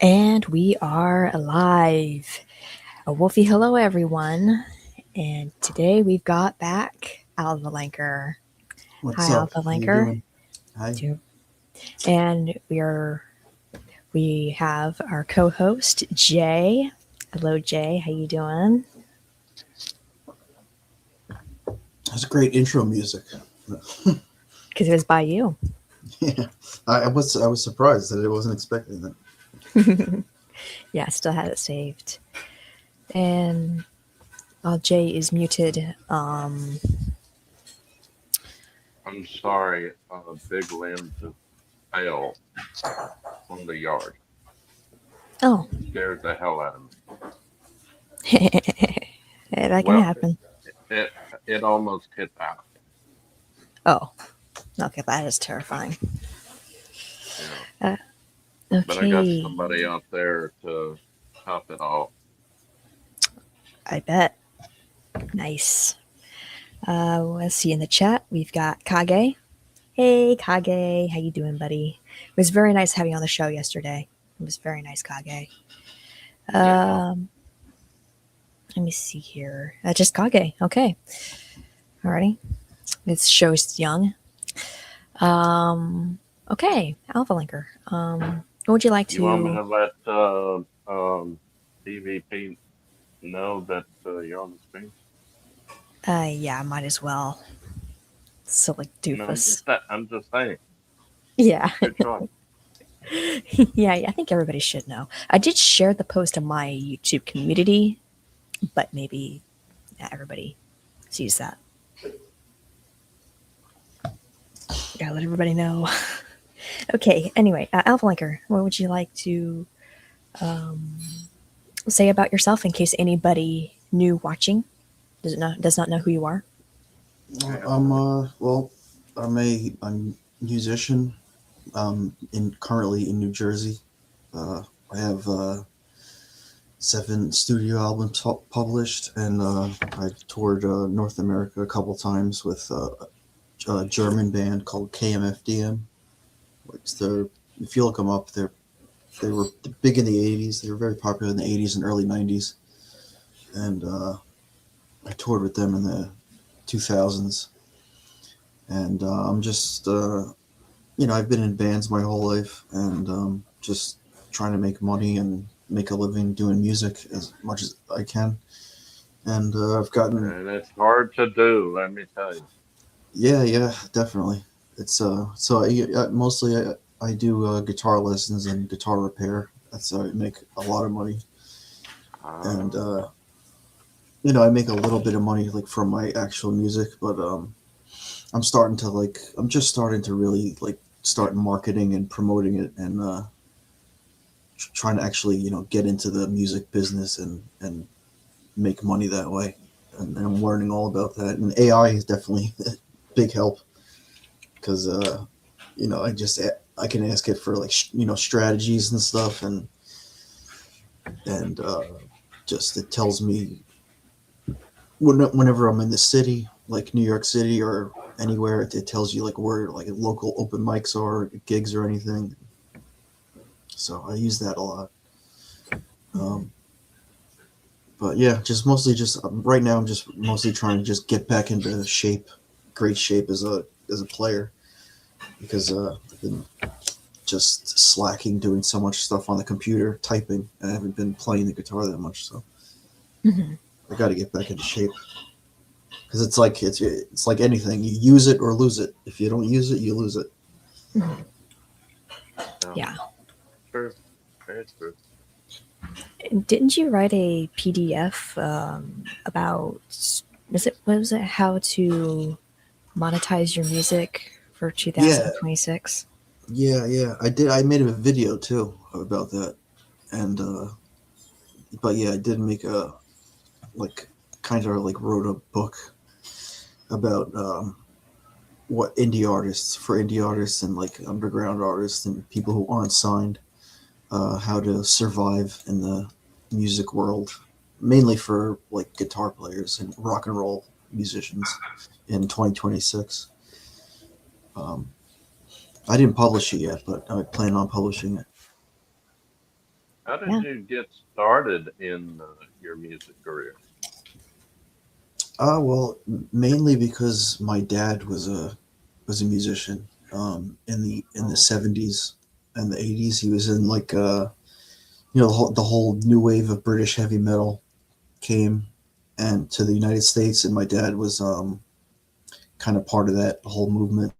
And we are live. A Wolfie hello, everyone. And today we've got back Alvalanker. Hi, What's up? How you Alvalanker. doing? Hi. And we have our co-host Jay. Hello, Jay. How you doing? That's great intro music. Because it was by you. Yeah, I was surprised that I wasn't expecting that. Yeah, I still had it saved. And while Jay is muted, I'm sorry, big limb just fell on the yard. oh, Scared the hell out of me. that can Well, happen. it it almost hit the house, Oh, okay, that is terrifying. you know. Uh, But I got okay, somebody out there to top it off. I bet. Nice. Let's see in the chat. We've got Kage. Hey, Kage. How you doing, buddy? It was very nice having you on the show yesterday. It was very nice, Kage. Yeah. Um, Let me see here. Just Kage. Okay. Alrighty. This show's young. Um, okay. Alpha Linker. What would you like You want me to? to let DVP know that you're on the screen? Yeah, might as well. Silly No, doofus. I'm just saying. Yeah. Good try. Yeah, I think everybody should know. I did share the post on my YouTube community, but maybe not everybody sees that. Gotta let everybody know. Okay, anyway, Alpha Linker, what would you like to um, say about yourself in case anybody new watching does not know who you are? Yeah. Well, I'm a musician. In currently in New Jersey. I have 7 studio albums published, and I've toured North America a couple times with a German band called KMFDM. Which they're if you look them up, they were big in the '80s. They were very popular in the '80s and early '90s, and I toured with them in the 2000s. And I'm just, I've been in bands my whole life, and just trying to make money and make a living doing music as much as I can. And I've gotten, And it's hard to do, let me tell you. yeah, definitely. It's so mostly I do guitar lessons and guitar repair. That's how I make a lot of money, and Uh, I make a little bit of money like from my actual music, but I'm just starting to really like start marketing and promoting it, and trying to actually get into the music business and make money that way. And I'm learning all about that. And AI is definitely a big help because I can ask it for like strategies and stuff, and just it tells me whenever I'm in the city, like New York City or anywhere, it tells you like where like local open mics are, gigs or anything. So I use that a lot. Um, but yeah, just mostly just right now I'm just mostly trying to just get back into shape, great shape as a player, because I've been just slacking doing so much stuff on the computer typing, and I haven't been playing the guitar that much. So Mm-hmm. I got to get back into shape because it's like anything. You use it or lose it. If you don't use it, you lose it. Mm-hmm. yeah, Yeah. true. Very true. Didn't you write a PDF about was it how to monetize your music for Yeah, 2026? yeah. I did. I made a video too about that, and but yeah, I did make a like kind of like wrote a book about what indie artists and like underground artists and people who aren't signed, how to survive in the music world, mainly for like guitar players and rock and roll musicians in 2026. Um, I didn't publish it yet, but I plan on publishing it. How did Yeah. you get started in your music career? Well, mainly because my dad was a musician. In the Oh, okay. 70s and the 80s, he was in like the whole new wave of British heavy metal came and to the United States, and my dad was kind of part of that whole movement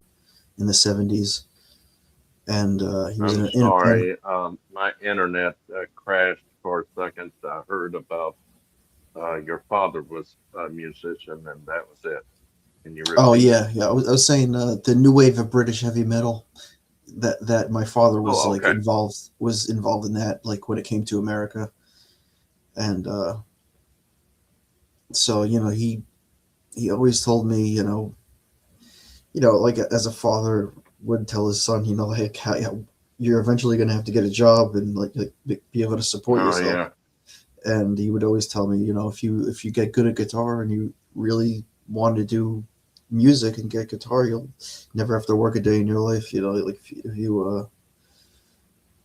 in the 70s, and he was I'm in a band. sorry. My internet crashed for a second. I heard about your father was a musician, and that was it. Can you Oh repeat? yeah, yeah. I was saying the new wave of British heavy metal that my father was Oh, like okay. involved in that, like when it came to America, and so he always told me, like as a father would tell his son, like how you're eventually going to have to get a job and like be able to support Oh, yourself. yeah. And he would always tell me, if you get good at guitar and you really want to do music and get guitar, you'll never have to work a day in your life. Like if you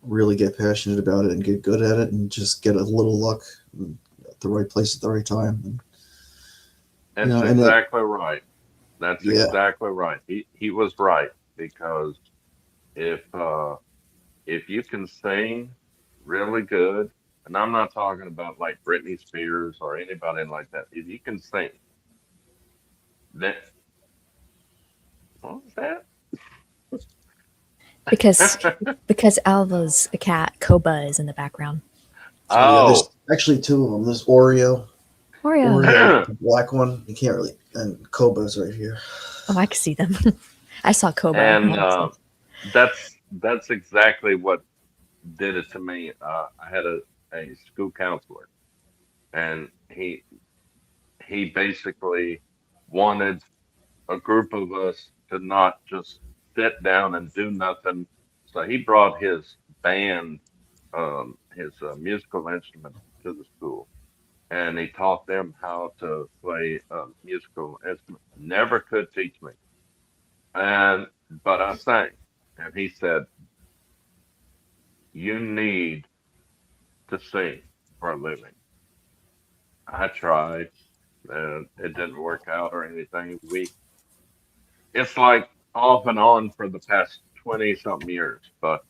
really get passionate about it and get good at it and just get a little luck at the right place at the right time. And, That's and it, exactly right. That's yeah, exactly right. He was right because if if you can sing really good, and I'm not talking about like Britney Spears or anybody like that. If you can sing, that what was Because that? because Alva's a cat, Koba is in the background. oh yeah, there's Oh, actually two of them. There's Oreo, Oreo. the black one. You can't really, and Koba's right here. Oh, I can see them. I saw Koba. and that's exactly what did it to me. I had a school counselor, and he basically wanted a group of us to not just sit down and do nothing. So he brought his band, his musical instrument to the school, and he taught them how to play a musical instrument. Never could teach me, and but I sang, and he said, "You need to sing for a living." I tried, and it didn't work out or anything. It's like off and on for the past 20 something years. But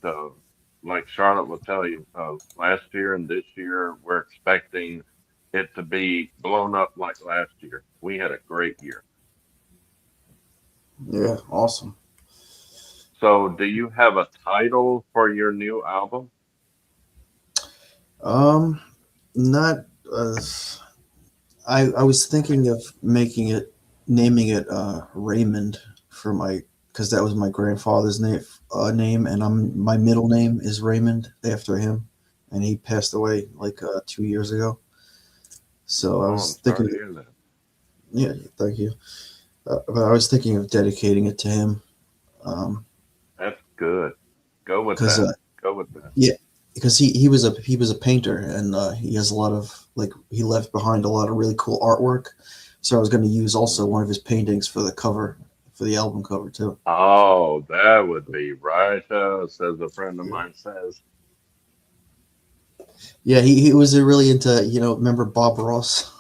like Charlotte will tell you, last year and this year, we're expecting it to be blown up like last year. We had a great year. Yeah, awesome. So, do you have a title for your new album? Um, not. Uh, I was thinking of naming it Raymond for my because that was my grandfather's name, and my middle name is Raymond after him, and he passed away like 2 years ago. So I Oh, I'm was sorry thinking, to hear that. yeah, thank you. But I was thinking of dedicating it to him, um, That's good. Go with because that. Go with that. yeah, because he was a painter, and he has a lot of like he left behind a lot of really cool artwork. So I was going to use also one of his paintings for the cover for the album cover too. Oh, that would be righteous, as a friend of mine says. Yeah, he was really into remember Bob Ross.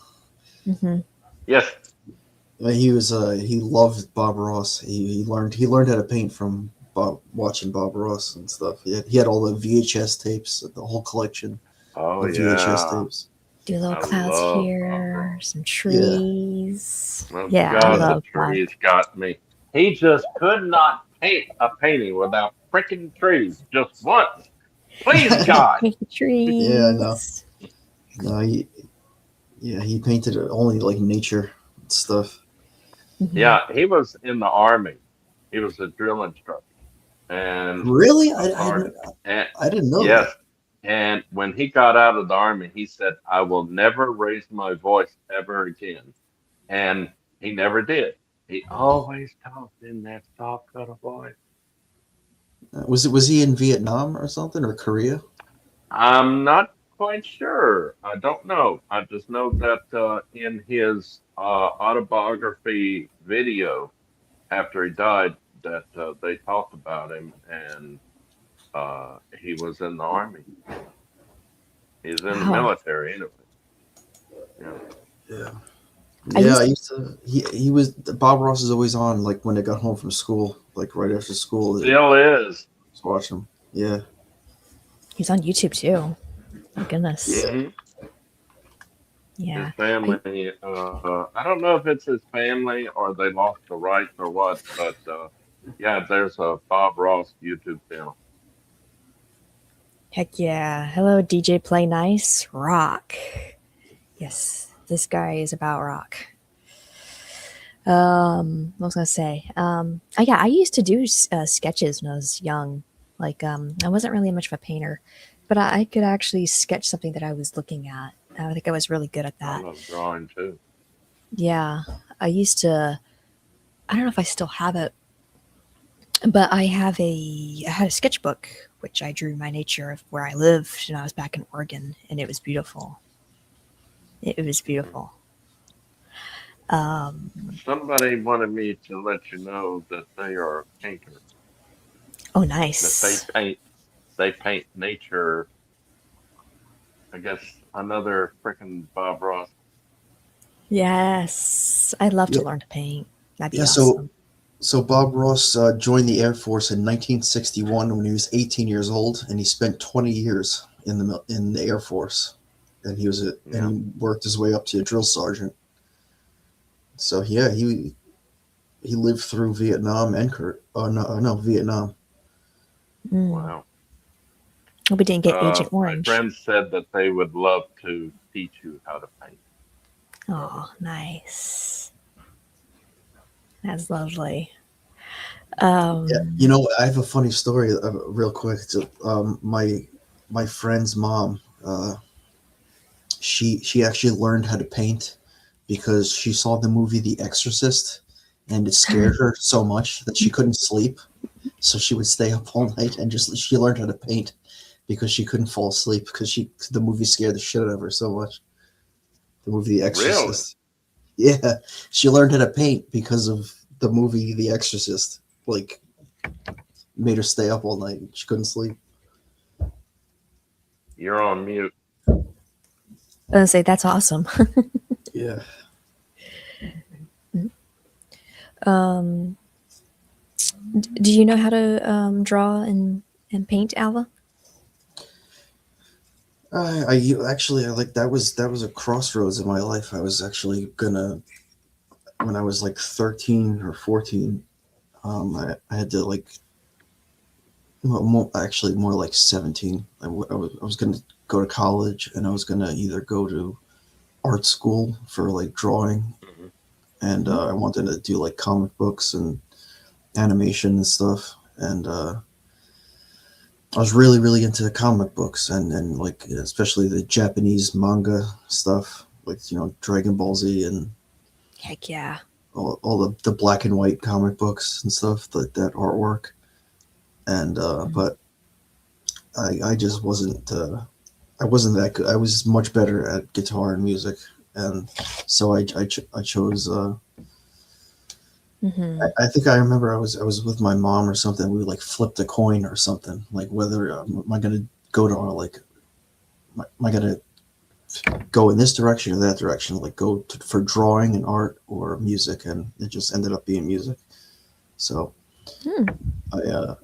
Hmm. Yes. He loved Bob Ross. He learned how to paint from watching Bob Ross and stuff. He had all the VHS tapes, the whole collection Oh, of VHS yeah. tapes. Do little I clouds love Bob here, Ross. some Yeah, trees. Oh Yeah, I God, the yeah, love Bob. trees got me. He just could not paint a painting without freaking trees just once. Please, God. Hey, yeah. I know. trees. No, he painted only like nature stuff. Hmm. Yeah, he was in the army. He was a drill instructor, and Really, a part. And I didn't know yes, that. and when he got out of the army, he said, "I will never raise my voice ever again," and he never did. He always talked in that soft kind of voice. Was he in Vietnam or something or Korea? I'm not quite sure. I don't know. I just know that in his autobiography video after he died, that they talked about him and he was in the army. He's in the Wow. military anyway. Yeah. Yeah. I Yeah, I used used to. He was Bob Ross is always on like when I got home from school, like right after school. I Still is. just watch him. Yeah, He's on YouTube too. My goodness. yeah, Hmm. His Yeah. I family, I don't know if it's his family or they lost the rights or what, but yeah, there's a Bob Ross YouTube channel. Heck yeah. Hello, DJ Play Nice. Rock. Yes, this guy is about rock. What was I gonna say? Yeah, I used to do sketches when I was young. Like, I wasn't really much of a painter, but I could actually sketch something that I was looking at. I think I was really good at I that. love drawing too. Yeah, I used to. I don't know if I still have it, but I had a sketchbook which I drew my nature of where I lived, and I was back in Oregon, and it was beautiful. It was Mhm. beautiful. Um, Somebody wanted me to let you know that they are a painter, oh, that nice. they paint nature. I guess another freaking Bob Ross. Yes, I'd love yeah, to learn to paint. That'd be yeah. So, awesome. so Bob Ross joined the Air Force in 1961 when he was 18 years old, and he spent 20 years in the Air Force, and Yeah. he worked his way up to a drill sergeant. So yeah, he lived through Vietnam and Kurt. Oh no, no Vietnam. Mm. Wow. Hope we didn't get Agent My Orange. friend said that they would love to teach you how to paint. Oh, nice. That's lovely. Yeah, I have a funny story, real quick. My friend's mom, she actually learned how to paint because she saw the movie The Exorcist, and it scared her so much that she couldn't sleep. So she would stay up all night and just she learned how to paint because she couldn't fall asleep because the movie scared the shit out of her so much. The movie The Really? Exorcist. Yeah, she learned how to paint because of the movie The Exorcist. Like, made her stay up all night. She couldn't sleep. You're on mute. I was gonna say that's awesome. Yeah. um, do you know how to draw and paint, Alva? Actually, I like that was a crossroads in my life. I was actually gonna when I was like 13 or 14. I had to like actually more like 17. I was gonna go to college, and I was gonna either go to art school for like drawing, Hmm. and I wanted to do like comic books and animation and stuff. And I was really, really into comic books, and like especially the Japanese manga stuff, like Dragon Ball Z and Heck yeah. all the black and white comic books and stuff, like that artwork. And but I just wasn't I wasn't that good. I was much better at guitar and music, and so I chose. Mm-hmm. I think I remember I was with my mom or something. We like flipped a coin or something, like whether am I gonna go to like am I gonna go in this direction or that direction, like for drawing and art or music, and it just ended up being music. So Hmm. I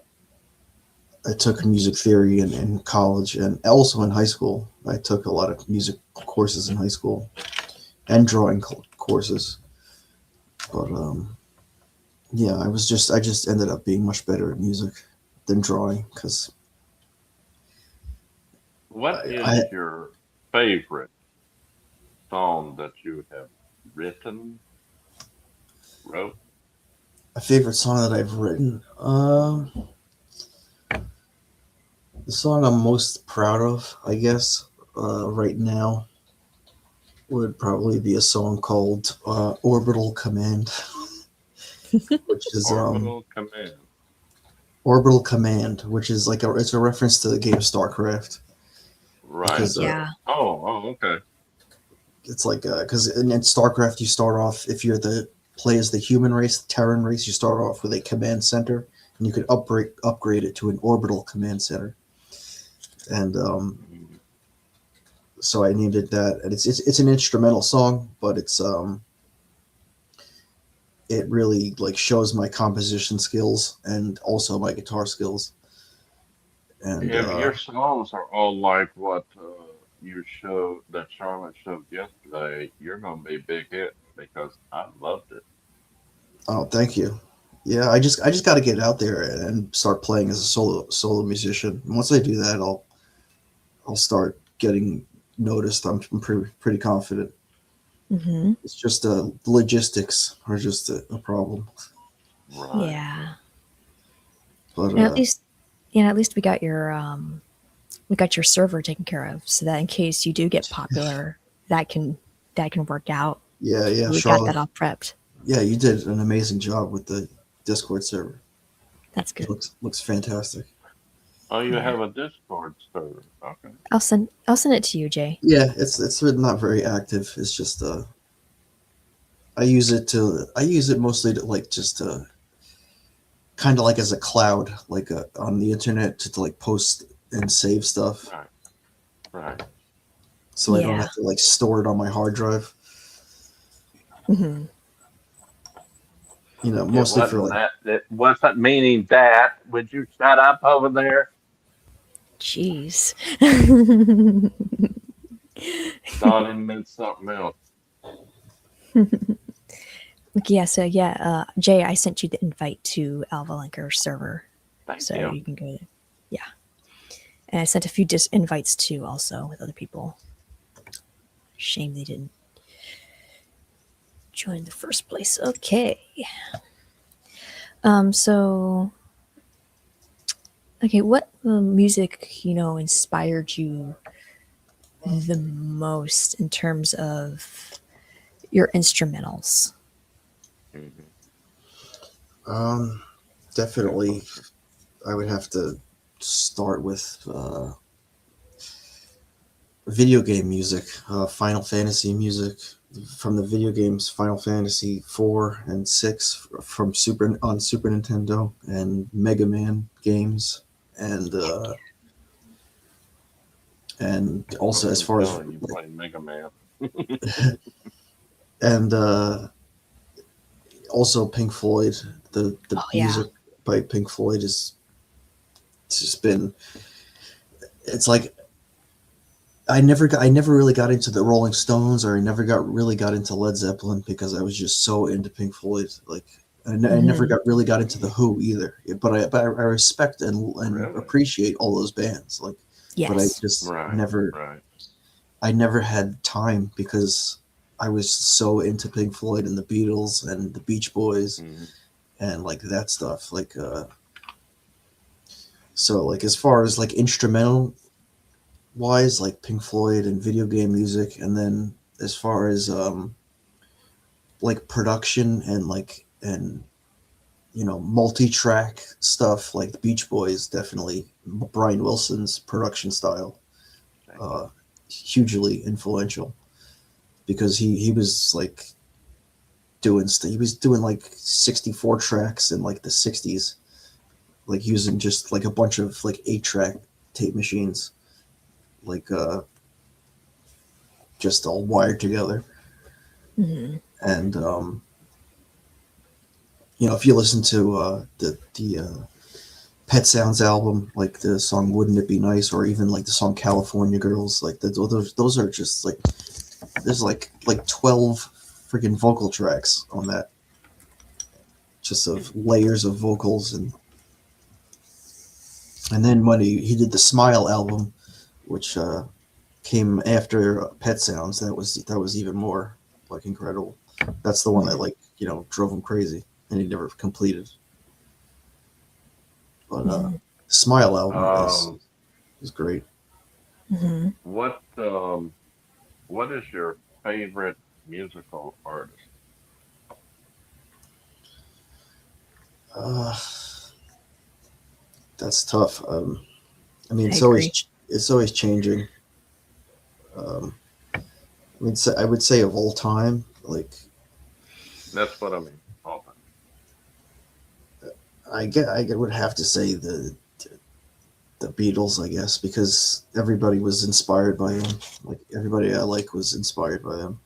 I took music theory in college and also in high school. I took a lot of music courses in high school and drawing courses. But yeah, I just ended up being much better at music than drawing because What is I your favorite song that you have written, wrote? a favorite song that I've written. The song I'm most proud of, I guess, right now would probably be a song called "Orbital Command," which is Orbital Command. Orbital Command, which is like it's a reference to the game StarCraft Right. because Heck yeah. Okay. it's like because in StarCraft you start off if you're play as the human race, the Terran race, you start off with a command center, and you could upgrade it to an orbital command center. And Mhm. so I named it that. And it's an instrumental song, but it really like shows my composition skills and also my guitar skills. And If your songs are all like what you showed that Charlotte showed yesterday, you're gonna be a big hit because I loved it. oh, thank you. Yeah, I just got to get out there and start playing as a solo musician. And once I do that, I'll start getting noticed. I'm pretty confident. Hmm. It's just logistics are just a problem. Right. Yeah. But And at least, yeah, at least we got your server taken care of, so that in case you do get popular, that can that can work out. yeah, yeah, We got that Charlotte. all prepped. Yeah, you did an amazing job with the Discord server. That's It good. looks fantastic. Oh, you Yeah. have a Discord server. Okay. I'll send it to you, Jay. Yeah, it's really not very active. It's just I use it mostly to like just kind of like as a cloud, like on the internet to like post and save stuff, Right. Right. so I don't Yeah. have to like store it on my hard drive. Hmm. It Mostly for wasn't like that. It wasn't meaning that. Would you shut up over there? Jeez. Thought it meant something else. Yeah. So yeah, Jay, I sent you the invite to Alvalanker server, Thank so you. you can go. Yeah, and I sent a few invites too, also with other people. Shame they didn't join in the first place. Okay. So okay, what music inspired you the most in terms of your instrumentals? Hmm. um definitely I would have to start with video game music, Final Fantasy music from the video games Final Fantasy 4 and 6 from Super Nintendo, and Mega Man games, and also I as can far as tell you like play Mega Man. and also Pink Floyd. The Oh yeah. music by Pink Floyd is it's just been it's like I never really got into the Rolling Stones, or I never got into Led Zeppelin because I was just so into Pink Floyd. Like I never Hmm. got into the Who either. But I respect and Really? appreciate all those bands. Like, but Yes. Right. Right. I never had time because I was so into Pink Floyd and the Beatles and the Beach Boys Hmm. and like that stuff. Like so like as far as like instrumental wise, like Pink Floyd and video game music, and then as far as like production and multi-track stuff, like the Beach Boys, definitely Brian Wilson's production style, Thank you. uh, hugely influential because he was like he was doing like 64 tracks in like the 60s, like using just like a bunch of like 8-track tape machines, like just all wired together. Hmm. And if you listen to the Pet Sounds album, like the song "Wouldn't It Be Nice," or even like the song "California Girls," like those are just like there's like 12 freaking vocal tracks on that, just of layers of vocals. And then when he did the Smile album, which came after Pet Sounds, that was even more like incredible. That's the one that Hmm. like drove him crazy, and he never completed. But Hmm. Smile album Um, is great. Hmm. what what is your favorite musical artist? Uh, that's tough. I mean, I agree. it's always changing. Um, I would say of all time, like That's what I mean. All I would have to say the Beatles, I guess, because everybody was inspired by him. Like everybody I like was inspired by him,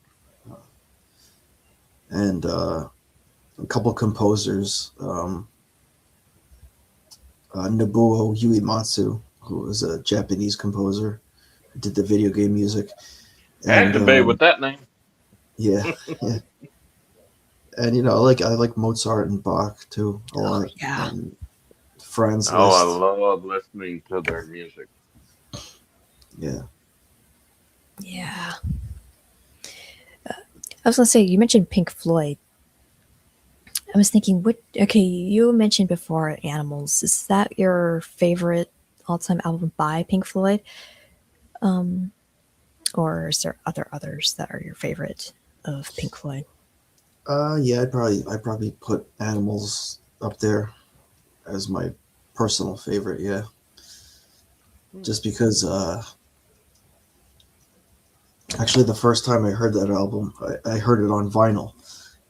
and a couple composers, Nobuo Uematsu, who was a Japanese composer, who did the video game music, Had and to be with that name. yeah, yeah, and I like Mozart and Bach too a Oh lot, yeah, and Franz Oh, I Liszt, love listening to their music. yeah. yeah. I was gonna say you mentioned Pink Floyd. I was thinking, what? Okay, you mentioned before Animals. Is that your favorite all-time album by Pink Floyd, or is there others that are your favorite of Pink Floyd? Yeah, I'd probably put Animals up there as my personal favorite. Yeah, Hmm. just because actually the first time I heard that album, I heard it on vinyl,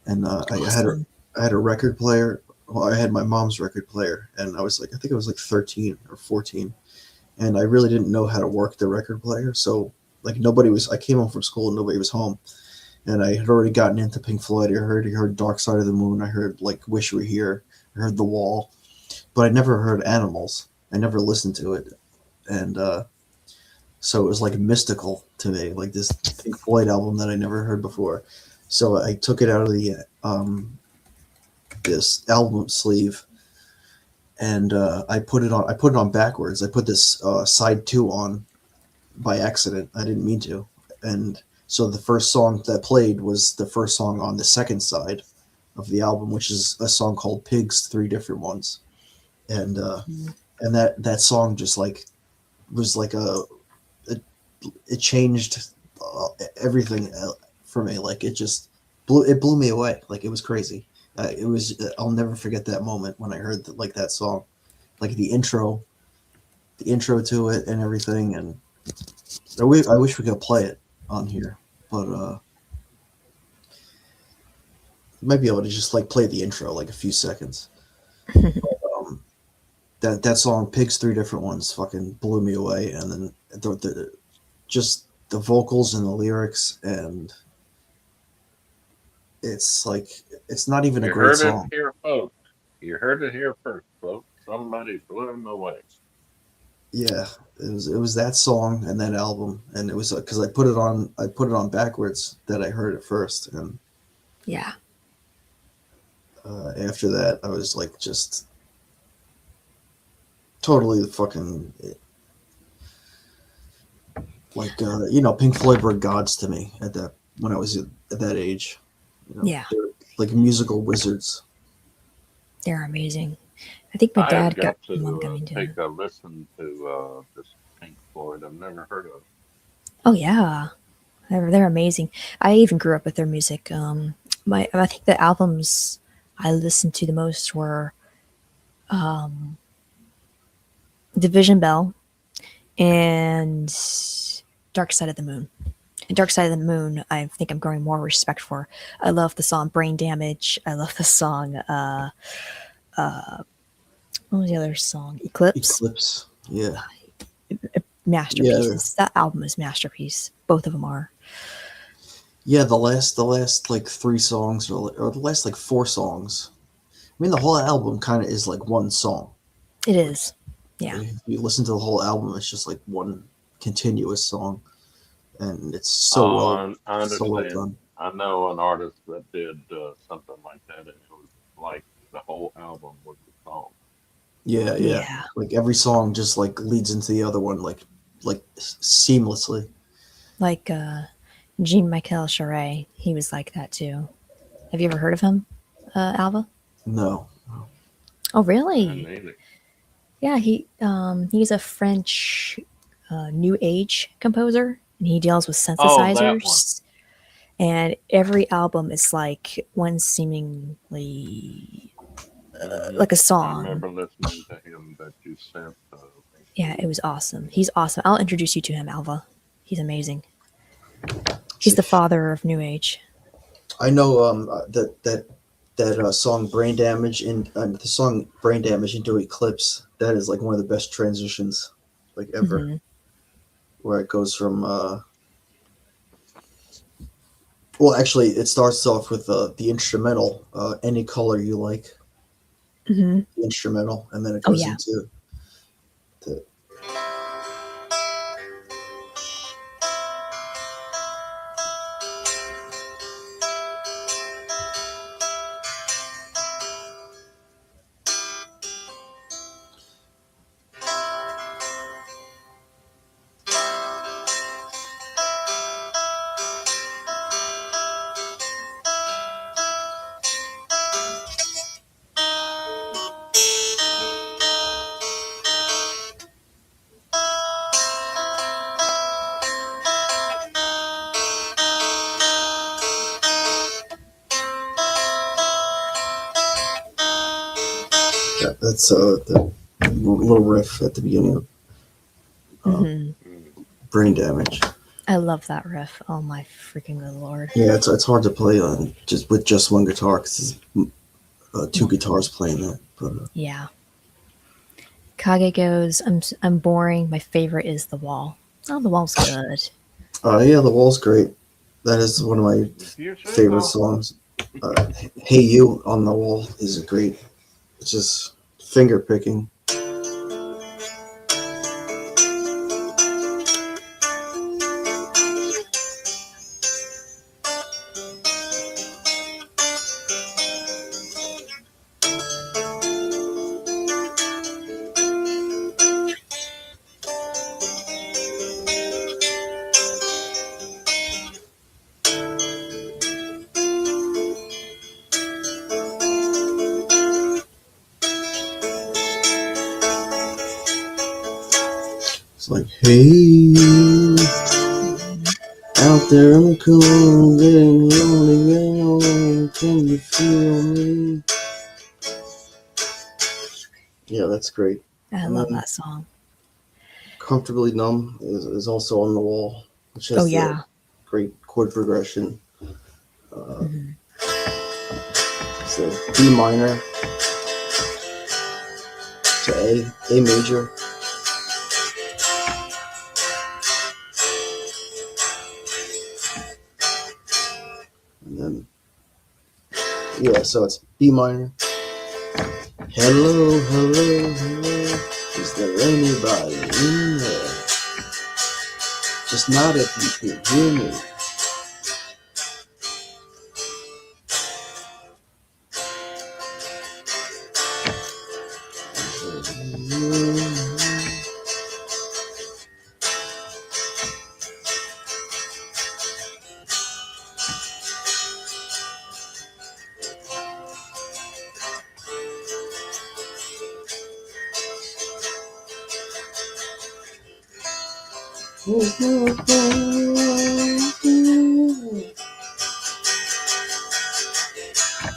and Awesome. I had a record player. Well, I had my mom's record player, and I think I was like 13 or 14, and I really didn't know how to work the record player. So like nobody was. I came home from school and nobody was home, and I had already gotten into Pink Floyd. I heard Dark Side of the Moon. I heard like Wish You Were Here. I heard The Wall, but I never heard Animals. I never listened to it, and so it was like mystical to me, like this Pink Floyd album that I never heard before. So I took it out of the this album sleeve, and I put it on. I put it on backwards. I put this side two on by accident. I didn't mean to, and so the first song that played was the first song on the second side of the album, which is a song called "Pigs, Three Different Ones," and uh, Mm. and that song just like was like it, it changed everything for me. Like it blew me away. Like it was crazy. It was I'll never forget that moment when I heard like that song, like the intro to it and everything. And I wish we could play it on here, but might be able to just like play the intro like a few seconds. Um, that song "Pigs, Three Different Ones" fucking blew me away, and then just the vocals and the lyrics, and it's like it's not even a You great heard it song. here, folks. You heard it here first, folks. Somebody blew him away. Yeah, it was that song and that album, and it was because I put it on backwards that I heard it first, and Yeah. after that I was like just totally fucking like Pink Floyd were gods to me at that when I was at that age. Yeah. They're like musical wizards. They're amazing. I think my I have dad got got one to coming to. take a listen to this Pink Floyd. I've never heard of. Oh yeah, they're amazing. I even grew up with their music. I think the albums I listened to the most were Division Bell and Dark Side of the Moon. And Dark Side of the Moon, I think I'm growing more respect for. I love the song Brain Damage. I love the song. What was the other song? Eclipse. Eclipse, yeah, yeah, Masterpieces. That album is masterpiece. Both of them are. yeah. The last like three songs or the last like four songs. I mean, the whole album kind of is like one song. It Like is. Yeah. if you listen to the whole album, it's just like one continuous song, and it's I so well understand. done. I know an artist that did something like that, and it was like the whole album was a song. Yeah, yeah. Yeah. Like every song just like leads into the other one, like seamlessly. Like Jean Michel Charest. He was like that too. Have you ever heard of him, Alva? No. Oh, And really? neither. Yeah, he's a French new age composer, and he deals with Oh, that one. synthesizers. And every album is like one seemingly like a I song. remember listening to him that you sent me. Yeah, it was awesome. He's awesome. I'll introduce you to him, Alva. He's amazing. He's See, the father of new age. I know that song "Brain Damage" in the song "Brain Damage" into "Eclipse." That is like one of the best transitions like ever, where it goes from well, actually, it starts off with the instrumental, "Any Color You Like," Mm-hmm. the instrumental, and then it Oh goes yeah. into the that's the little riff at the beginning of Mm-hmm. Mm. Brain Damage. I love that riff. Oh my freaking good lord. Yeah, it's hard to play on just one guitar because two guitars playing that. But Yeah. Kage goes, I'm boring. My favorite is The Wall. Oh, The Wall's good. yeah, The Wall's great. That is one of my You should favorite know. songs. Hey You on The Wall is great. It's just finger picking. It's like, hey, you out there in the cold, getting lonely, getting old, can you feel me? Yeah, that's great. I And love then that song. Comfortably Numb is also on The Wall, which Oh has the yeah. great chord progression. Uh, Mm-hmm. it's a D minor to A major, and then yeah, so it's B minor. Hello, hello, hello. Is there anybody in there? Just not if you could hear me.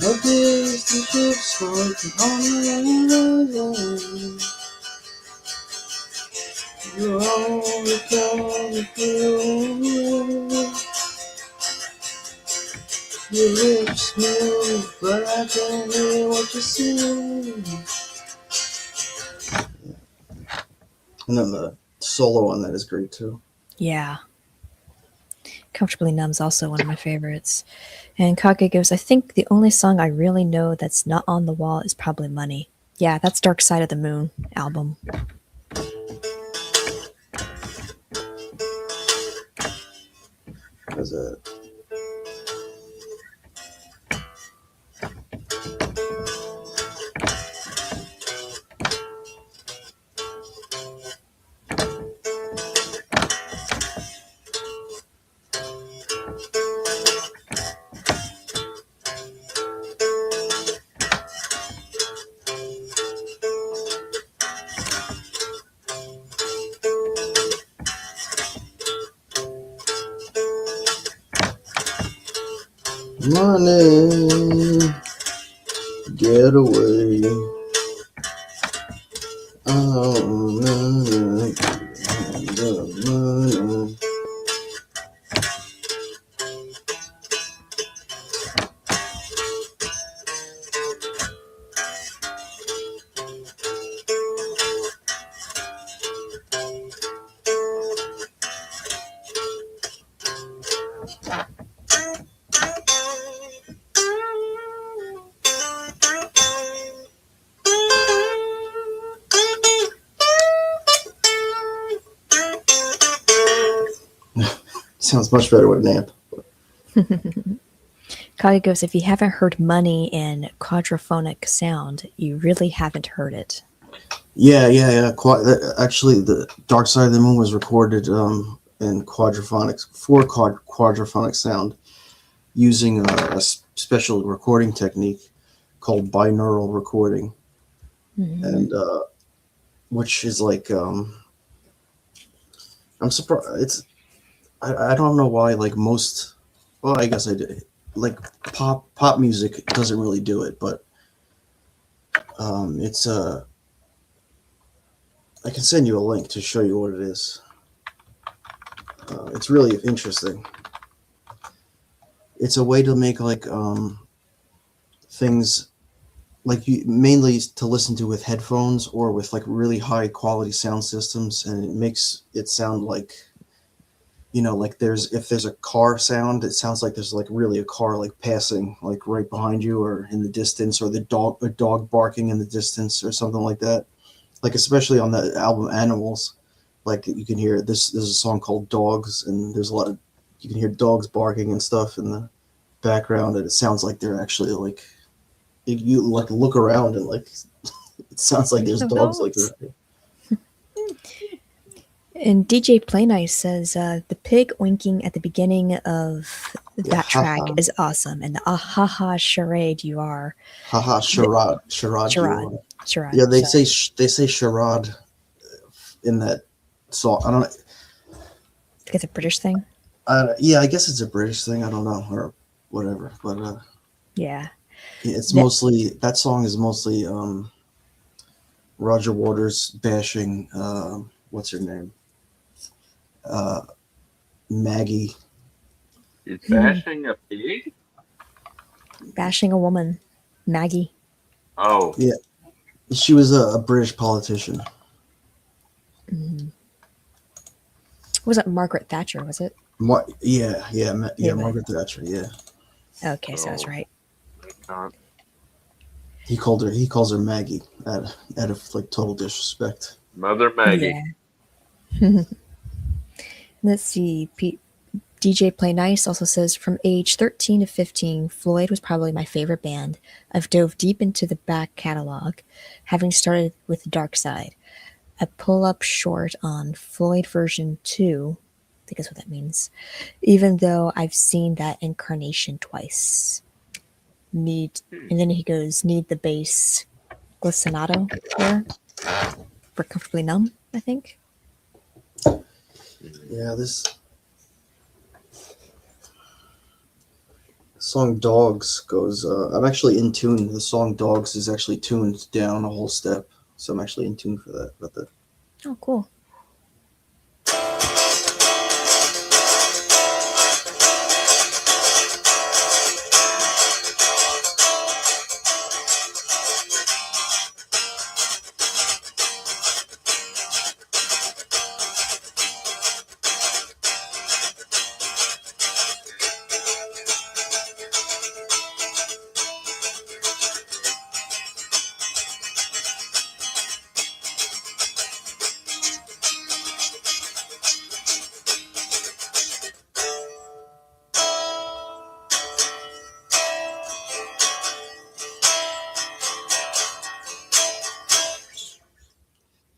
What is the ship's like on the horizon? You're all the time feel. Your lips move, but I can't hear what you're saying. And then the solo on that is great too. Yeah. Comfortably Numb's also one of my favorites. And Kage goes, I think the only song I really know that's not on The Wall is probably Money. Yeah, that's Dark Side of the Moon album. As a money get away. Oh, money, money. Sounds much better with an amp. Kage goes, if you haven't heard money in quadraphonic sound, you really haven't heard it. Yeah. Actually, the Dark Side of the Moon was recorded in quadraphonics for quadraphonic sound using a special recording technique called binaural recording, Mm-hmm. and which is like I'm surprised. I don't know why like most. Well, I guess I did. Like pop music doesn't really do it, but it's I can send you a link to show you what it is. It's really interesting. It's a way to make like things like you mainly to listen to with headphones or with like really high quality sound systems, and it makes it sound like, like if there's a car sound, it sounds like there's like really a car like passing like right behind you or in the distance, or a dog barking in the distance or something like that. Like especially on the album Animals, like you can hear this. There's a song called Dogs, and there's a lot of you can hear dogs barking and stuff in the background, and it sounds like they're actually like you like look around and like it sounds like there's No dogs like dogs. And DJ Play Nice says the pig winking at the beginning of yeah, that track haha, is awesome, and the ahaha charade you are. haha, The, charade you charade. are. Charade. Yeah, Sorry. they say charade in that song. I don't know. It's a British thing. Yeah, I guess it's a British thing. I don't know or whatever, but Yeah. it's That, mostly that song is mostly Roger Waters bashing what's her name, uh, Maggie. He's bashing a pig. bashing a woman. Maggie. Oh, Yeah, she was a British politician. Mm. Was it Margaret Thatcher, was it? Yeah, Maybe. Margaret Thatcher. Yeah, Okay, so I was so right. not he calls her Maggie out of like total disrespect. Mother Maggie. Yeah. Let's see. DJ Play Nice also says, from age 13 to 15, Floyd was probably my favorite band. I've dove deep into the back catalog, having started with the Dark Side. I pull up short on Floyd version 2, I think that's what that means, even though I've seen that incarnation twice. Need, Hmm. and then he goes, need the bass glissinato here for Comfortably Numb, I think. Yeah, this song Dogs goes. I'm actually in tune. The song Dogs is actually tuned down a whole step, so I'm actually in tune for that. But the Oh, cool.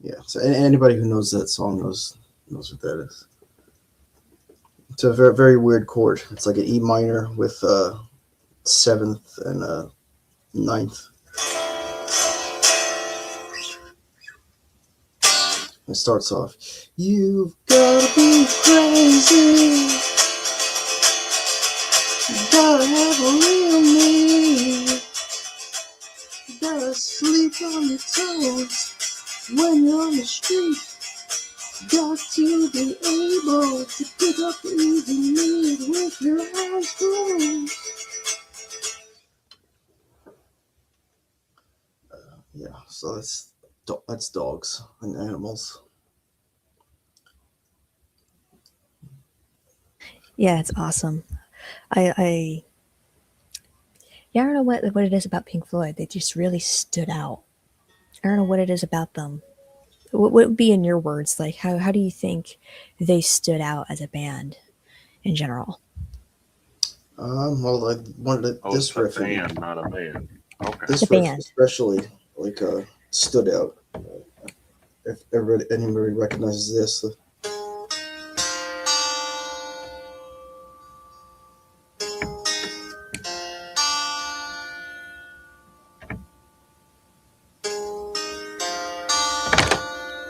yeah, so anybody who knows that song knows what that is. It's a very very weird chord. It's like an E minor with seventh and ninth. It starts off, "You've gotta be crazy, you gotta have a real me, you gotta sleep on your toes when you're on the street, got to be able to pick up easy need with your eyes closed." Yeah, so that's dogs and animals. Yeah, it's awesome. I yeah, I don't know what it is about Pink Floyd. They just really stood out. I don't know what it is about them. What would be in your words? Like how do you think they stood out as a band in general? Well, I wanted Oh, this it's a riff, band, not a band. Okay. The this riff band. especially, like, stood out. If anybody recognizes this,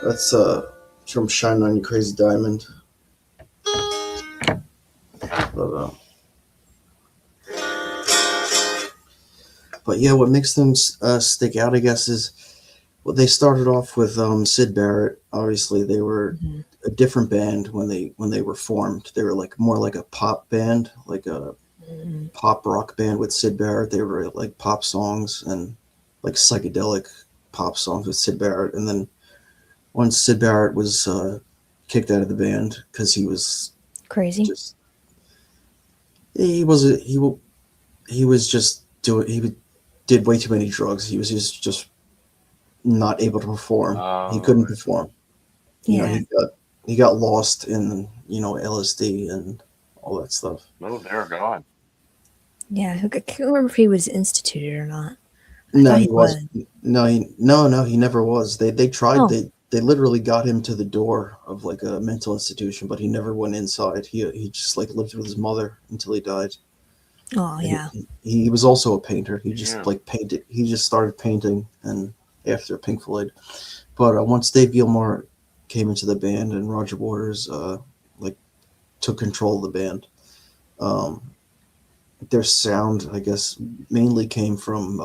that's from "Shine On You Crazy Diamond." But, but yeah, what makes them stick out, I guess, is well, they started off with Sid Barrett. Obviously, they were Hmm. a different band when they were formed. They were like more like a pop band, like a Hmm. pop rock band with Sid Barrett. They were like pop songs and like psychedelic pop songs with Sid Barrett. And then once Sid Barrett was kicked out of the band because he was Crazy. just he was he was just doing he did way too many drugs. He was just not able to perform. He couldn't Right. perform. You know, Yeah. he got lost in LSD and all that stuff. Oh, dear God. Yeah. I can't remember if he was instituted or not. I No, thought he he was was. no, he never was. They tried Oh. they literally got him to the door of like a mental institution, but he never went inside. He just like lived with his mother until he died. Oh And yeah. he was also a painter. He just Yeah. like painted. He just started painting and after Pink Floyd. But once Dave Gilmour came into the band and Roger Waters like took control of the band, um, their sound, I guess, mainly came from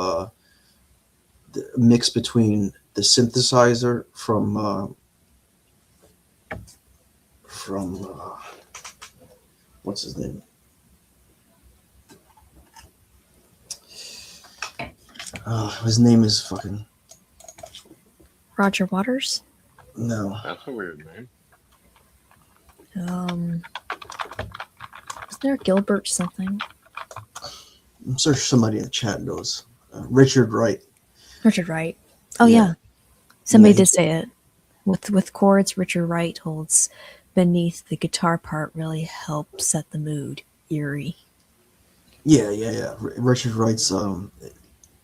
the mix between the synthesizer from what's his name? His name is fucking Roger Waters. no. That's a weird name. Um, was there Gilbert something? I'm sure somebody in the chat knows. Richard Wright. Richard Wright. Oh Yeah, yeah. yeah. Somebody did say it. With chords, Richard Wright holds beneath the guitar part really help set the mood. Eerie. Yeah. Richard Wright's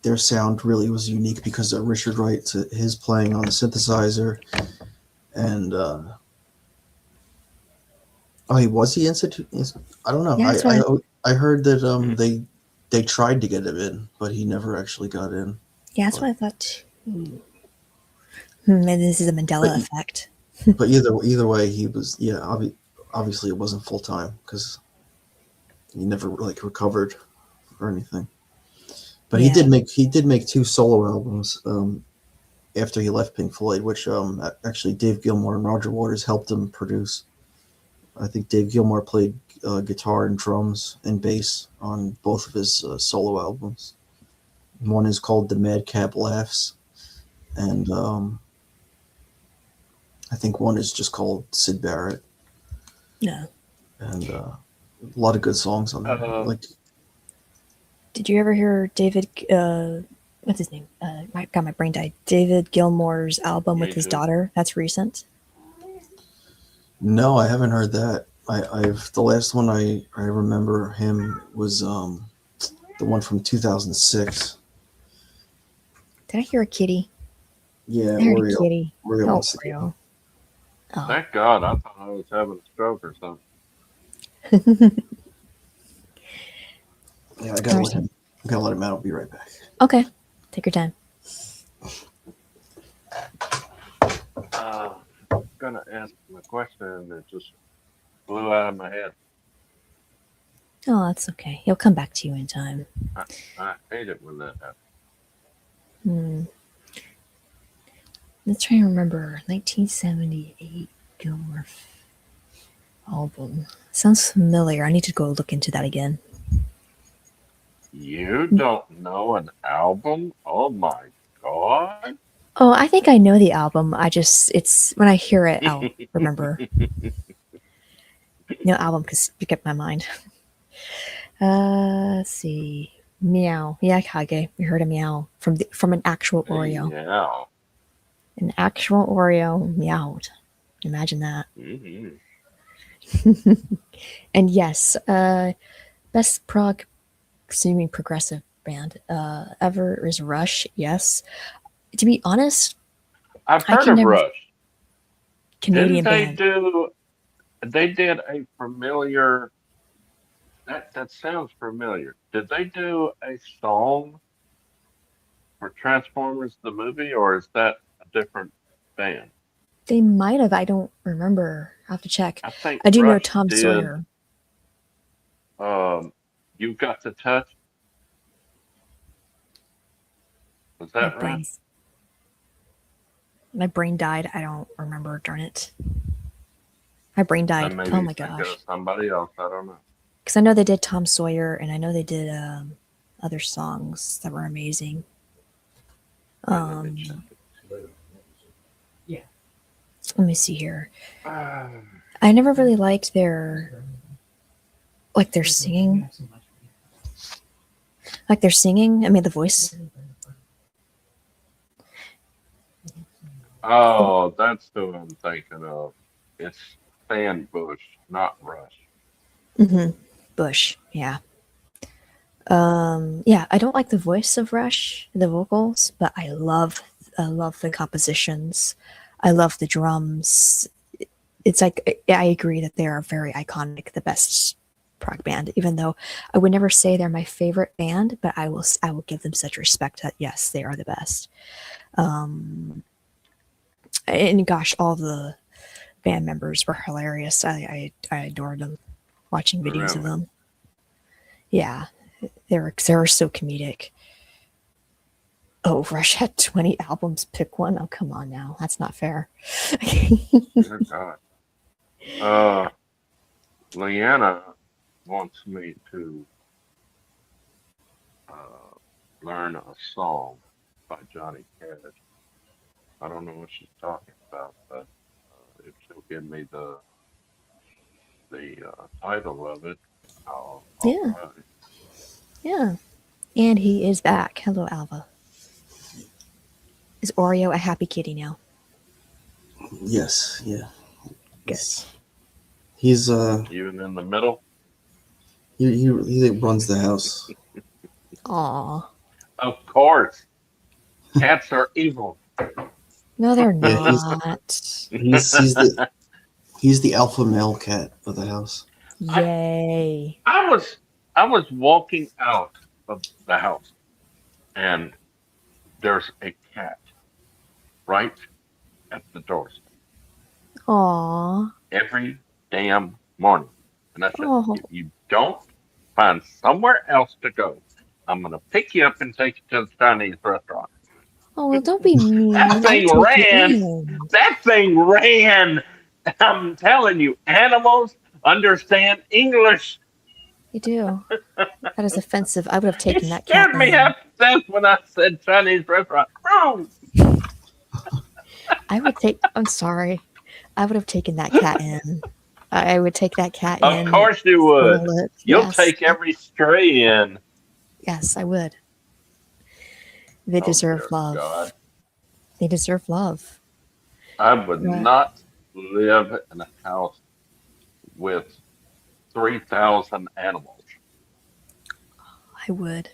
their sound really was unique because of Richard Wright, his playing on the synthesizer, and oh, he was he institute. I don't know. Yeah, that's what I heard that Hmm. they tried to get him in, but he never actually got in. yeah, that's But what I thought too. Maybe this is a but Mandela effect. but either way, he was obviously it wasn't full time because he never like recovered or anything. But Yeah. he did make two solo albums after he left Pink Floyd, which actually Dave Gilmour and Roger Waters helped him produce. I think Dave Gilmour played guitar and drums and bass on both of his solo albums. One is called "The Madcap Laughs," and I think one is just called "Sid Barrett," No. and a lot of good songs on there. Uh, Like, Did you ever hear David? What's his name? My God, my brain died. David Gilmour's album with Me his too. daughter. That's recent. no, I haven't heard that. I've the last one I remember him was the one from 2006. Did I hear a kitty? Yeah, I heard a kitty. Oreo Oh, wants to get Oreo. Oh, Thank God. I thought I was having a stroke or something. Yeah, Alright. I gotta let him out. I'll be right back. Okay. Take your time. I'm going to ask him a question that just flew out of my head. Oh, that's okay. He'll come back to you in time. I hate it when that happens. Hmm. Let's try and remember. 1978 Gilmour album. Sounds familiar. I need to go look into that again. You don't know an album? Oh my God. Oh, I think I know the album. It's when I hear it, I'll remember. Album because pick up my mind. Let's see. Meow. Yeah, Kage. We heard a meow from an actual Oreo. Yeah. An actual Oreo meowed. Imagine that. Hmm. And yes, best prog assuming progressive band ever is Rush. Yes. To be honest, I've I heard can of never Rush. Didn't Canadian they band. do? They did a familiar. That sounds familiar. Did they do a song for Transformers the movie, or is that a different band? They might have. I don't remember. I have to check. I think I do know Rush Tom did. Sawyer. You've got the touch. Was My that brain, Rush? my brain died. I don't remember. Darn it. My brain I died. may Oh be my thinking gosh. of somebody else. I don't know. Because I know they did Tom Sawyer, and I know they did other songs that were amazing. Okay, let me check Um, it. Let me see here. Ah, I never really liked their singing. Like their singing. I mean, the voice. oh, that's who I'm thinking of. It's Fan Bush, not Rush. Hmm. Bush. Yeah. Yeah, I don't like the voice of Rush, the vocals, but I love the compositions. I love the drums. It's like I agree that they are very iconic, the best prog band. Even though I would never say they're my favorite band, but I will give them such respect that yes, they are the best. And gosh, all the band members were hilarious. I adored them. Watching videos of Really? them, yeah, they were so comedic. Oh, Rush had 20 albums. Pick one. Oh, come on now. That's not fair. Dear God. Uh, Leanna wants me to uh, learn a song by Johnny Cash. I don't know what she's talking about, but if she'll give me the title of it, I'll Yeah, try. yeah. And he is back. Hello, Alva. Is Oreo a happy kitty now? Yes, yeah. Good. He's Even in the middle. he runs the house. Aw. Of course, cats are evil. No, they're Yeah, not. he's he's the alpha male cat of the house. I Yay. I was I was walking out of the house and there's a cat right at the doorstep Aw. every damn morning. And I said, Oh. if you don't find somewhere else to go, I'm gonna pick you up and take you to the Chinese restaurant. Oh, well, don't be That mean. I'll thing take you ran. in. That thing ran. I'm telling you, animals understand English. You do. That is offensive. I would have It taken that cat scared me in. half to death when I said Chinese restaurant. Oh, I'm sorry. I would have taken that cat in. I would take that cat of in, course you would. spoil it. You'll Yes. take every stray in. Yes, I would. They Oh deserve dear God. love. They deserve love. I would Right. not live in a house with 3,000 animals. I would.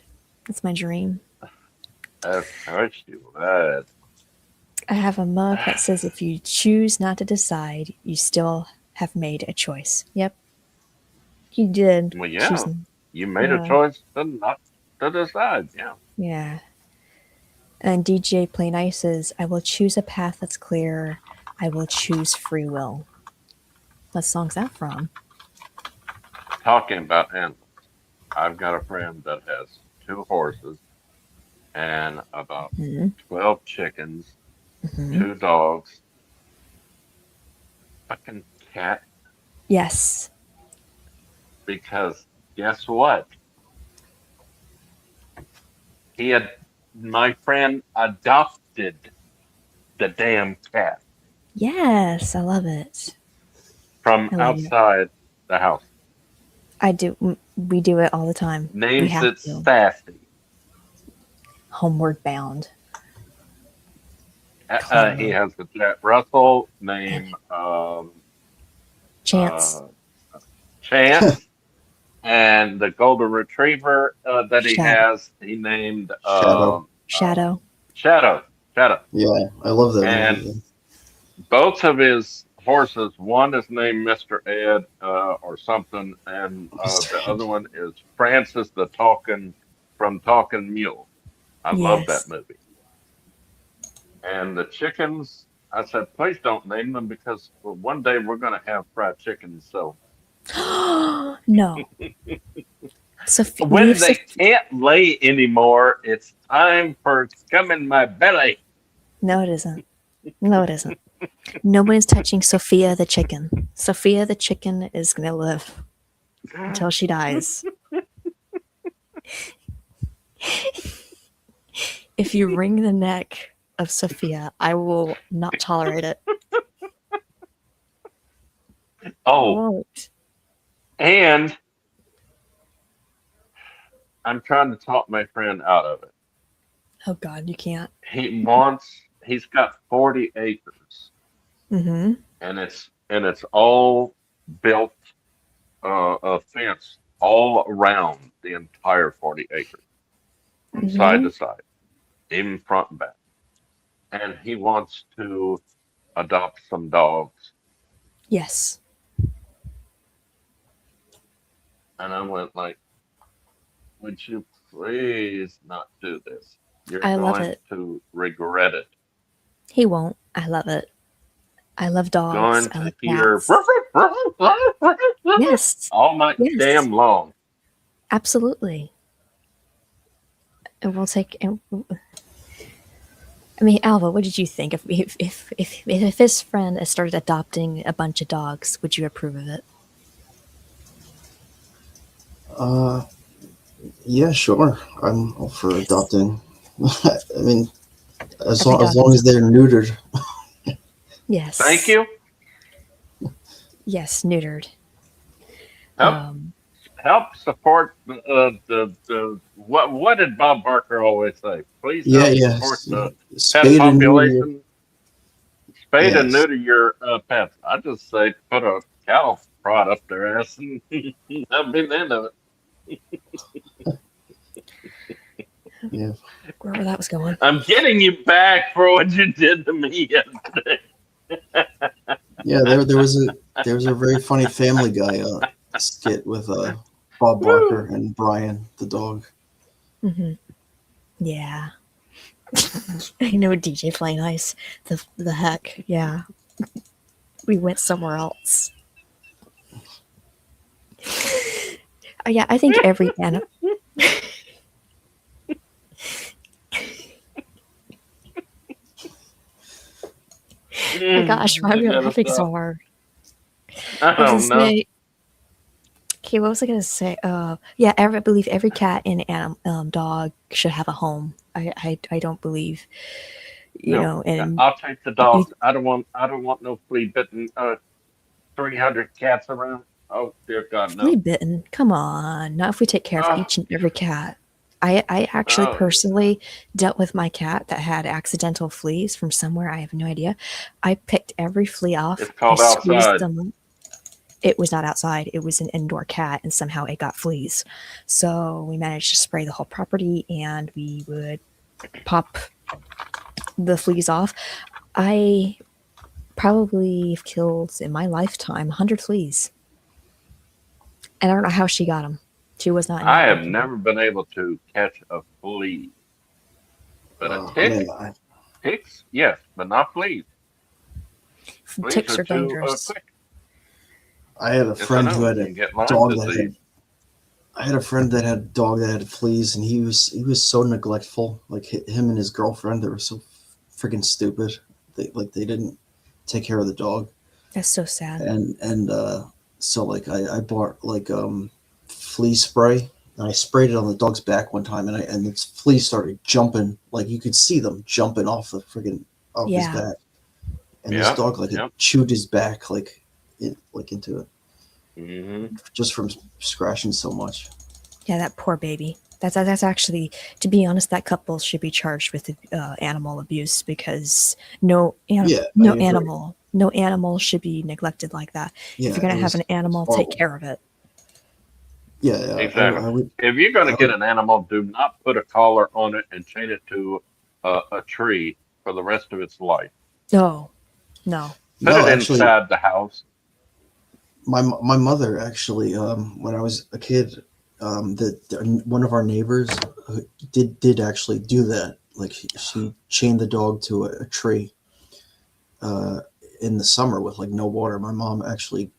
That's my dream. Of course you would. I have a mug that says if you choose not to decide, you still have made a choice. Yep, you did. Well, yeah, Choosing. you made a Yeah. choice to not to decide. Yeah. Yeah. And DJ Play Nice says, I will choose a path that's clear. I will choose free will. What song's that from? Talking about animals, I've got a friend that has two horses and about Hmm. 12 chickens, Hmm. two dogs, fucking cat. Yes. Because guess what? He had my friend adopted the damn cat Yes. I love it. from I love it. outside the house. I do. We do it all the time. We Names have it to. Sassy. Homeward bound. He Clever. has a Jack Russell And name, Chance. uh, Chance, and the golden retriever that Shadow. he named Shadow. Shadow. Shadow. Shadow. Yeah, I love that And movie. both of his horses, one is named Mr. Ed or something, and the other one is Francis the Talking from Talking Mule. I love that Yes. movie. And the chickens, I said, please don't name them because one day we're going to have fried chicken. So No. Sophie, when leave they Sophie. can't lay anymore, it's time for scum in my belly. No, it isn't. No, it isn't. Nobody's touching Sophia the chicken. Sophia the chicken is going to live until she dies. If you wring the neck of Sophia, I will not tolerate it. I Oh, won't. and I'm trying to talk my friend out of it. Oh God, you can't. He's got 40 acres Mm-hmm. and it's all built a fence all around the entire 40 acres from side Mm-hmm. to side, even front and back. And he wants to adopt some dogs. Yes. And I went like, would you please not do this? You're I love going it. to regret it. He won't. I love it. I love dogs. Going I to love hear cats. Yes. all night Yes. damn long. Absolutely. And we'll take. I mean, Alva, what did you think if his friend had started adopting a bunch of dogs? Would you approve of it? Uh, yeah, sure. I'm all for Yes. adopting. I mean, Every as dog long needs as a they're home. neutered. Thank Yes. you. Yes. Neutered. Help Um. help support the what did Bob Barker always say? Please Yeah, help support yes. the pet Spade and neuter. population. Spay and Yes. neuter your pets. I just say put a cattle prod up their ass and that'd be the end of Yeah. Wherever that was going. it. I'm getting you back for what you did to me yesterday. Yeah, there was a very funny Family Guy skit with Bob Barker Woo. and Brian the dog. Hmm. Yeah. I know DJ Flame Ice. The heck. Yeah. We went somewhere else. Yeah. I think every animal. My gosh, why are I we gotta laughing so stop. hard? I I was gonna don't know. say. Okay, what was I gonna say? Yeah, I believe every cat and dog should have a home. I don't believe, No, and I'll take the you dogs. I don't want no flea bitten 300 cats around. Oh dear God, flea no. bitten. Come on, not if we take care of Oh, each and every cat. I actually oh yeah. personally dealt with my cat that had accidental fleas from somewhere. I have no idea. I picked every flea off. It's I called squeezed outside. them. It was not outside. It was an indoor cat, and somehow it got fleas. So we managed to spray the whole property, and we would pop the fleas off. I probably have killed in my lifetime 100 fleas, and I don't know how she got them. She was not in I that have good condition. never been able to catch a flea, but a Man, tick, ticks, yes, but not fleas. Fleas Ticks are are too dangerous. quick. I had a Yes, I friend who know. had You a can get Lyme dog that disease. had. I had a friend that had a dog that had fleas, and he was so neglectful. Like him and his girlfriend, they were so freaking stupid. They didn't take care of the dog, That's so sad. and so like I bought like flea spray, and I sprayed it on the dog's back one time, and its fleas started jumping. Like you could see them jumping off his Yeah. back, and this Yep, dog like it yep. chewed his back like into it. Hmm. just from scratching so much. Yeah, that poor baby. That's actually, to be honest, that couple should be charged with animal abuse because Yeah, I agree. no animal should be neglected like that. If you're Yeah, gonna have an it was animal, take horrible. care of it. Yeah, yeah, Exactly. I would, If you're going to I get would. an animal, do not put a collar on it and chain it to a tree for the rest of its life. No, no. Put No, it actually, inside the house. my mother actually, when I was a kid, one of our neighbors did actually do that. Like she chained the dog to a tree uh, in the summer with like no water. My mom actually,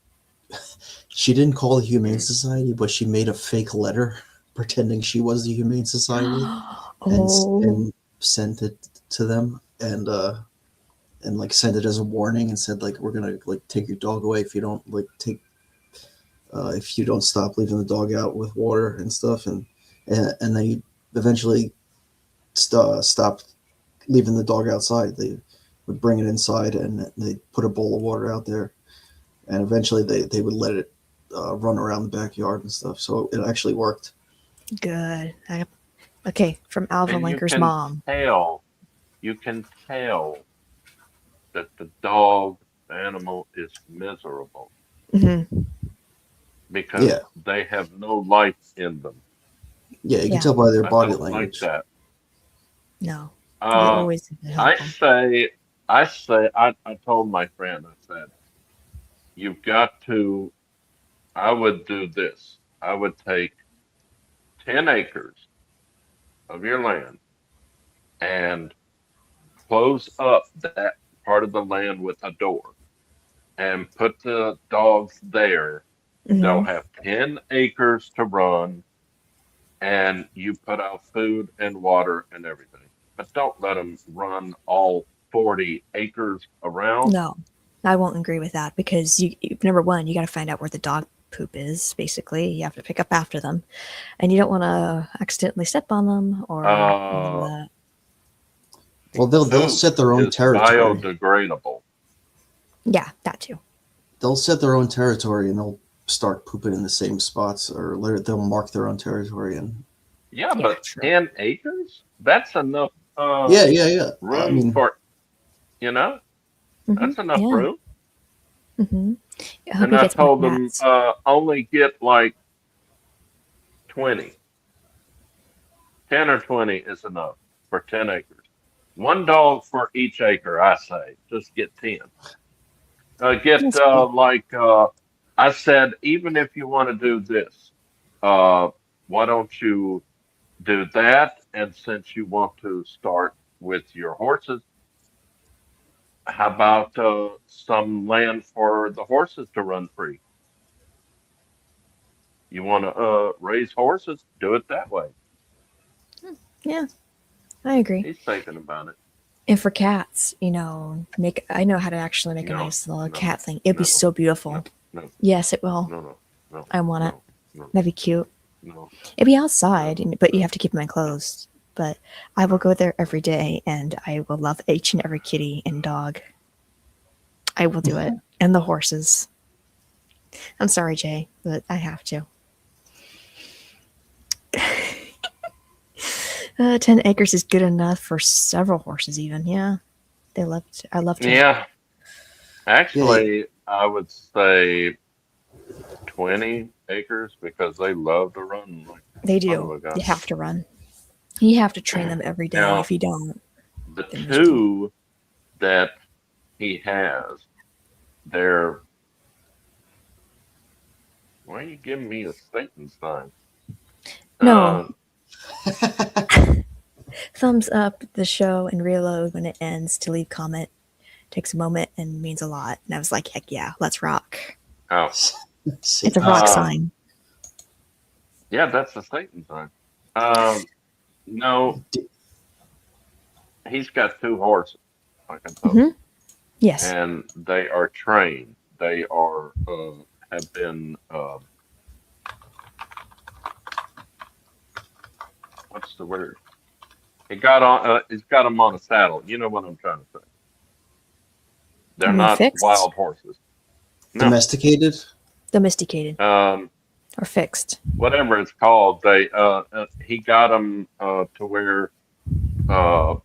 she didn't call the Humane Mm. Society, but she made a fake letter pretending she was the Humane Society Oh, and sent it to them and like sent it as a warning and said like we're gonna like take your dog away if you don't like take if you don't stop leaving the dog out with water and stuff and they eventually stopped leaving the dog outside. They would bring it inside and they put a bowl of water out there and eventually they would let it run around the backyard and stuff. So it actually worked. good. Okay, from And Alvalanker's mom. you can tell that the dog animal is miserable Hmm. because Yeah, they have no life in them. yeah, you can Yeah, tell by their I body don't like language. that. no. You Uh, always have to help I them. say, I told my friend, I said, you've got to, I would do this. I would take 10 acres of your land and close up that part of the land with a door and put the dogs there. They'll Hmm. have 10 acres to run and you put out food and water and everything. But don't let them run all 40 acres around. No, I won't agree with that because number one, you got to find out where the dog poop is. Basically, you have to pick up after them, and you don't want to accidentally step on them or any of Uh, that. Well, they'll Poop set their own is territory. biodegradable. Yeah, that too. They'll set their own territory and they'll start pooping in the same spots or they'll mark their own territory and Yeah, Yeah, but true. 10 acres? That's enough yeah, yeah, yeah. I room mean, for, you know, Hmm. that's enough Yeah. room. Hmm. I hope And he I gets more told them cats. only get like 20. 10 or 20 is enough for 10 acres. One dog for each acre, I say. Just get 10. Get That's cool. I said, even if you want to do this, uh, why don't you do that? And since you want to start with your horses, how about some land for the horses to run free? You want to raise horses? Do it that way. Yeah, I agree. He's thinking about it. And for cats, make I know how to actually make a No, nice little no, cat thing. It'd be no, so no, beautiful. no, Yes, it will. no, no, no, I want it. no, no, That'd be cute. no, It'd be no, outside, but you no, have to keep them no, enclosed. But I will no. go there every day, and I will love each and every kitty and dog. I will do it, and the horses. I'm sorry, Jay, but I have to. 10 acres is good enough for several horses, even. Yeah, they love. I love to. Yeah, yeah, yeah. actually, I would say 20 acres because they love to run like They son of do. a You gun. have to run. You have to train them every day. Now, If you don't, the they're miserable. two that he has, they're, why are you giving me a Satan sign? No, Uh, thumbs up the show and reload when it ends to leave comment. Takes a moment and means a lot. And I was like, heck yeah, let's rock. oh, It's a Satan rock uh, sign. sign. yeah, that's the Satan sign. Um, no, D- he's got two horses, like I told Hmm. you, Yes. and they are trained. They are have been what's the word? He got on. He's got them on a saddle. You know what I'm trying to say. They're You mean not fixed? wild horses. No, Domesticated. Domesticated um, or fixed. whatever it's called. He got them to where uh,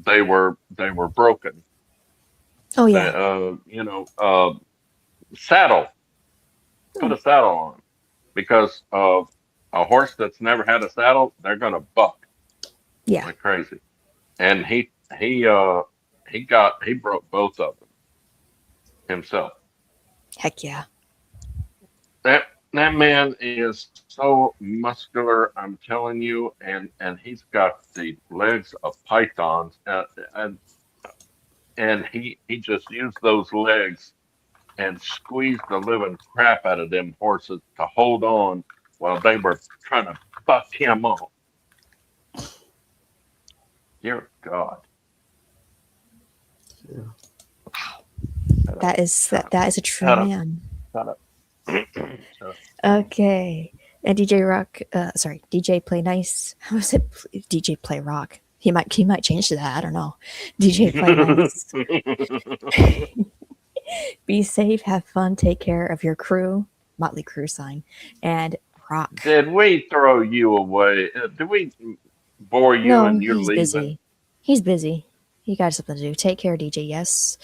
they were broken. Oh They, yeah. saddle, put Hmm. a saddle on 'em. Because a horse that's never had a saddle, they're gonna buck Yeah. like crazy. And he broke both of them himself. Heck yeah. That man is so muscular, I'm telling you, and he's got the legs of pythons, and he just used those legs and squeezed the living crap out of them horses to hold on while they were trying to buck him off. Dear God, Yeah. shut up, That is shut that. up, That is a true shut up, man. shut up, shut up. Okay. And DJ Rock, sorry, DJ Play Nice. How was it? DJ Play Rock. He might change to that. I don't know. DJ Play Nice. Be safe, have fun, take care of your crew. Motley Crew sign. And rock. Did we throw you away? Did we bore you No, and you're he's leaving? busy. He's busy. He got something to do. Take care, DJ. Yes.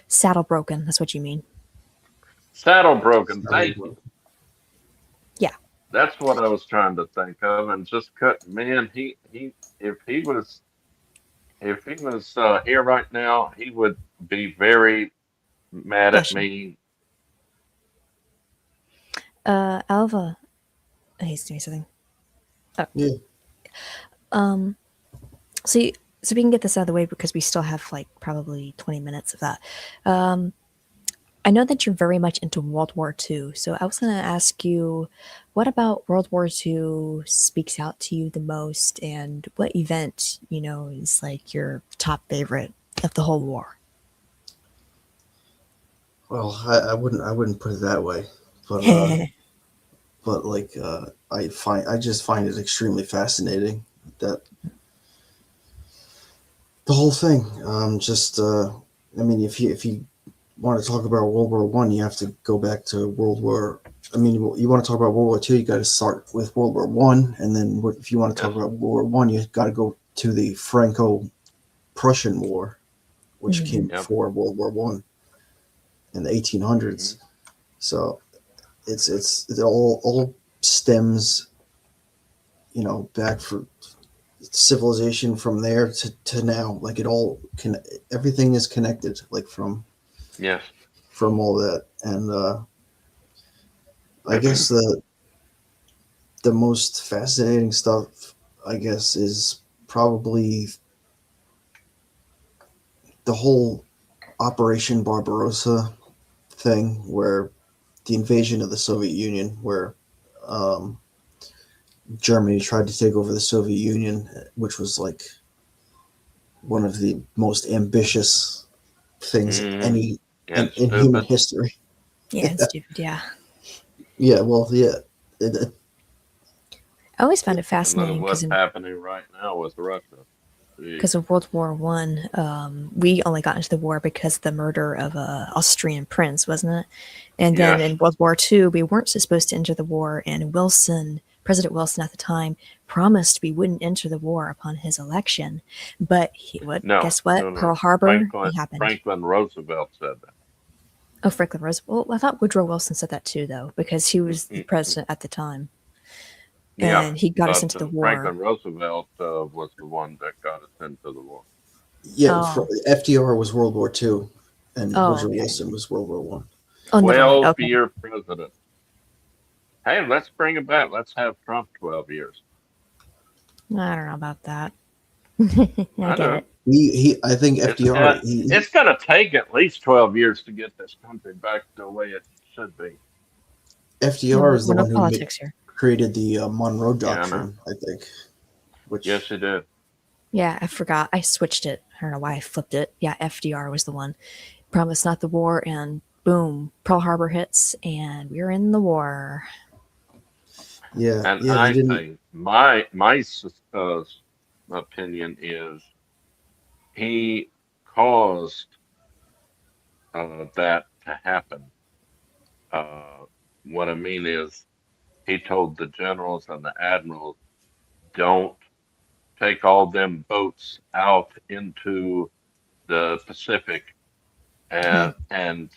Saddle broken. That's what you mean. Saddle broken. Saddle Thank you. broken. Yeah. That's what I was trying to think of, and just cut. Man, he if he was if he was here right now, he would be very mad at Blushing. me. Alva. He's doing something. Oh. Yeah. So, so we can get this out of the way because we still have like probably 20 minutes of that. I know that you're very much into World War II. So I was going to ask you, what about World War II speaks out to you the most, and what event, is like your top favorite of the whole war? Well, I wouldn't put it that way, but like I just find it extremely fascinating that the whole thing. Just I mean, if you want to talk about World War One, you have to go back to World War. I mean, you want to talk about World War Two, you got to start with World War One, and then if you want to talk Yes. about World War One, you got to go to the Franco-Prussian War, which Mhm. came Yep. before World War One in the Hmm. 1800s. So it all stems, back for civilization from there to now. Like it all can, everything is connected. Like Yes. from all that, and I guess the most fascinating stuff, I guess, is probably the whole Operation Barbarossa thing, where the invasion of the Soviet Union, where um, Germany tried to take over the Soviet Union, which was like one of the most ambitious things Hmm. any And in human stupid. history. Yeah, it's stupid. Yeah. Yeah, well, yeah, it, I always found it And look at fascinating what's happening right now with Russia. Jeez. because of World War One, we only got into the war because of the murder of a Austrian prince, wasn't it? And then Yes. in World War Two, we weren't supposed to enter the war, and President Wilson at the time, promised we wouldn't enter the war upon his election. But No. guess what? No. No. Pearl Harbor, Franklin it happened. Franklin Roosevelt said Oh, Franklin Roosevelt. Well, I thought Woodrow Wilson said that too, though, because he was the that. president at the time, Yeah, and he got us but into the war. Franklin Roosevelt was the one that got us into the war. yeah. Oh, FDR was World War Two, and oh, Woodrow okay. Wilson was World War One. Oh, never mind. Okay, 12-year president. Hey, let's bring it back. Let's have Trump 12 years. I don't know about that. I I get know. it. I think It's FDR. uh, it's going to take at least 12 years to get this country back the way it should be. FDR No, is the we're no one who politics here. created the Monroe Yeah, I know. Doctrine, I think, Yes, which he did. Yeah, I forgot. I switched it. I don't know why I flipped it. Yeah, FDR was the one. Promise not the war, and boom, Pearl Harbor hits, and we're in the war. yeah, And yeah, they I didn't. think my opinion is he caused that to happen. Uh, what I mean is, he told the generals and the admirals, don't take all them boats out into the Pacific, Mhm. and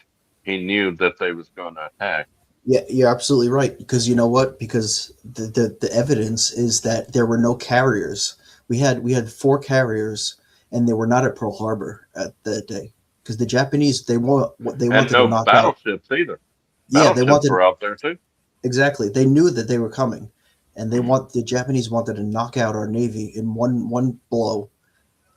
he knew that they was going to attack. Yeah, you're absolutely right. Because you know what? Because the evidence is that there were no carriers. We had four carriers, and they were not at Pearl Harbor at that day. Because the Japanese they And wanted to no knock out. battleships either. Yeah, they Battleships wanted were out there too. exactly. They knew that they were coming, and Mm-hmm. the Japanese wanted to knock out our navy in one blow.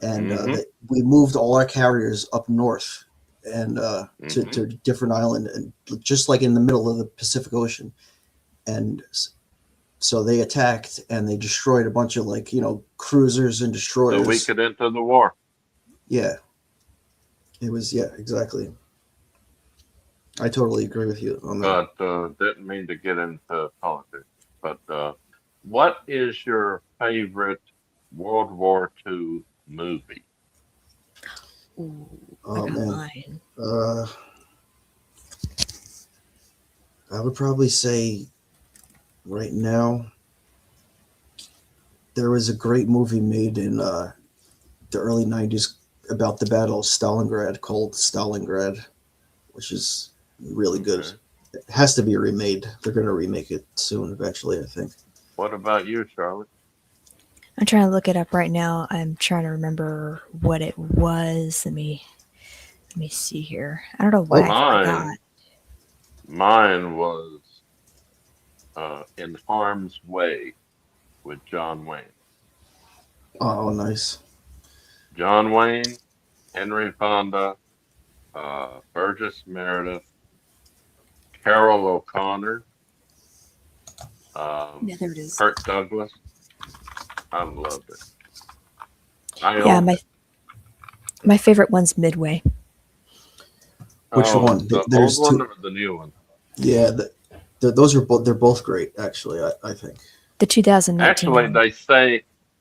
And Mm-hmm. we moved all our carriers up north and to Mm-hmm. a different island, and just like in the middle of the Pacific Ocean. And so they attacked and they destroyed a bunch of cruisers and So we destroyers. could enter the war. Yeah, it was exactly. I totally agree with you on that. But didn't mean to get into politics. But what is your favorite World War II movie? Ooh, I Oh got man, mine. uh, I would probably say right now there was a great movie made in the early '90s about the Battle of Stalingrad called Stalingrad, which is really good. Okay. It has to be remade. They're going to remake it soon, eventually, I think. What about you, Charlotte? I'm trying to look it up right now. I'm trying to remember what it was. Let me see here. I don't know why Oh, I forgot. Mine was In Harm's Way with John Wayne. oh, nice. John Wayne, Henry Fonda, Burgess Meredith, Carol O'Connor, um, Yeah, there it is. Kirk Douglas. I loved it. I Yeah, owned it. my favorite one's Midway. Which Oh, one? the old There's one two. or the new one? Yeah, those are both. They're both great, actually. I think. The 2019 Actually, one.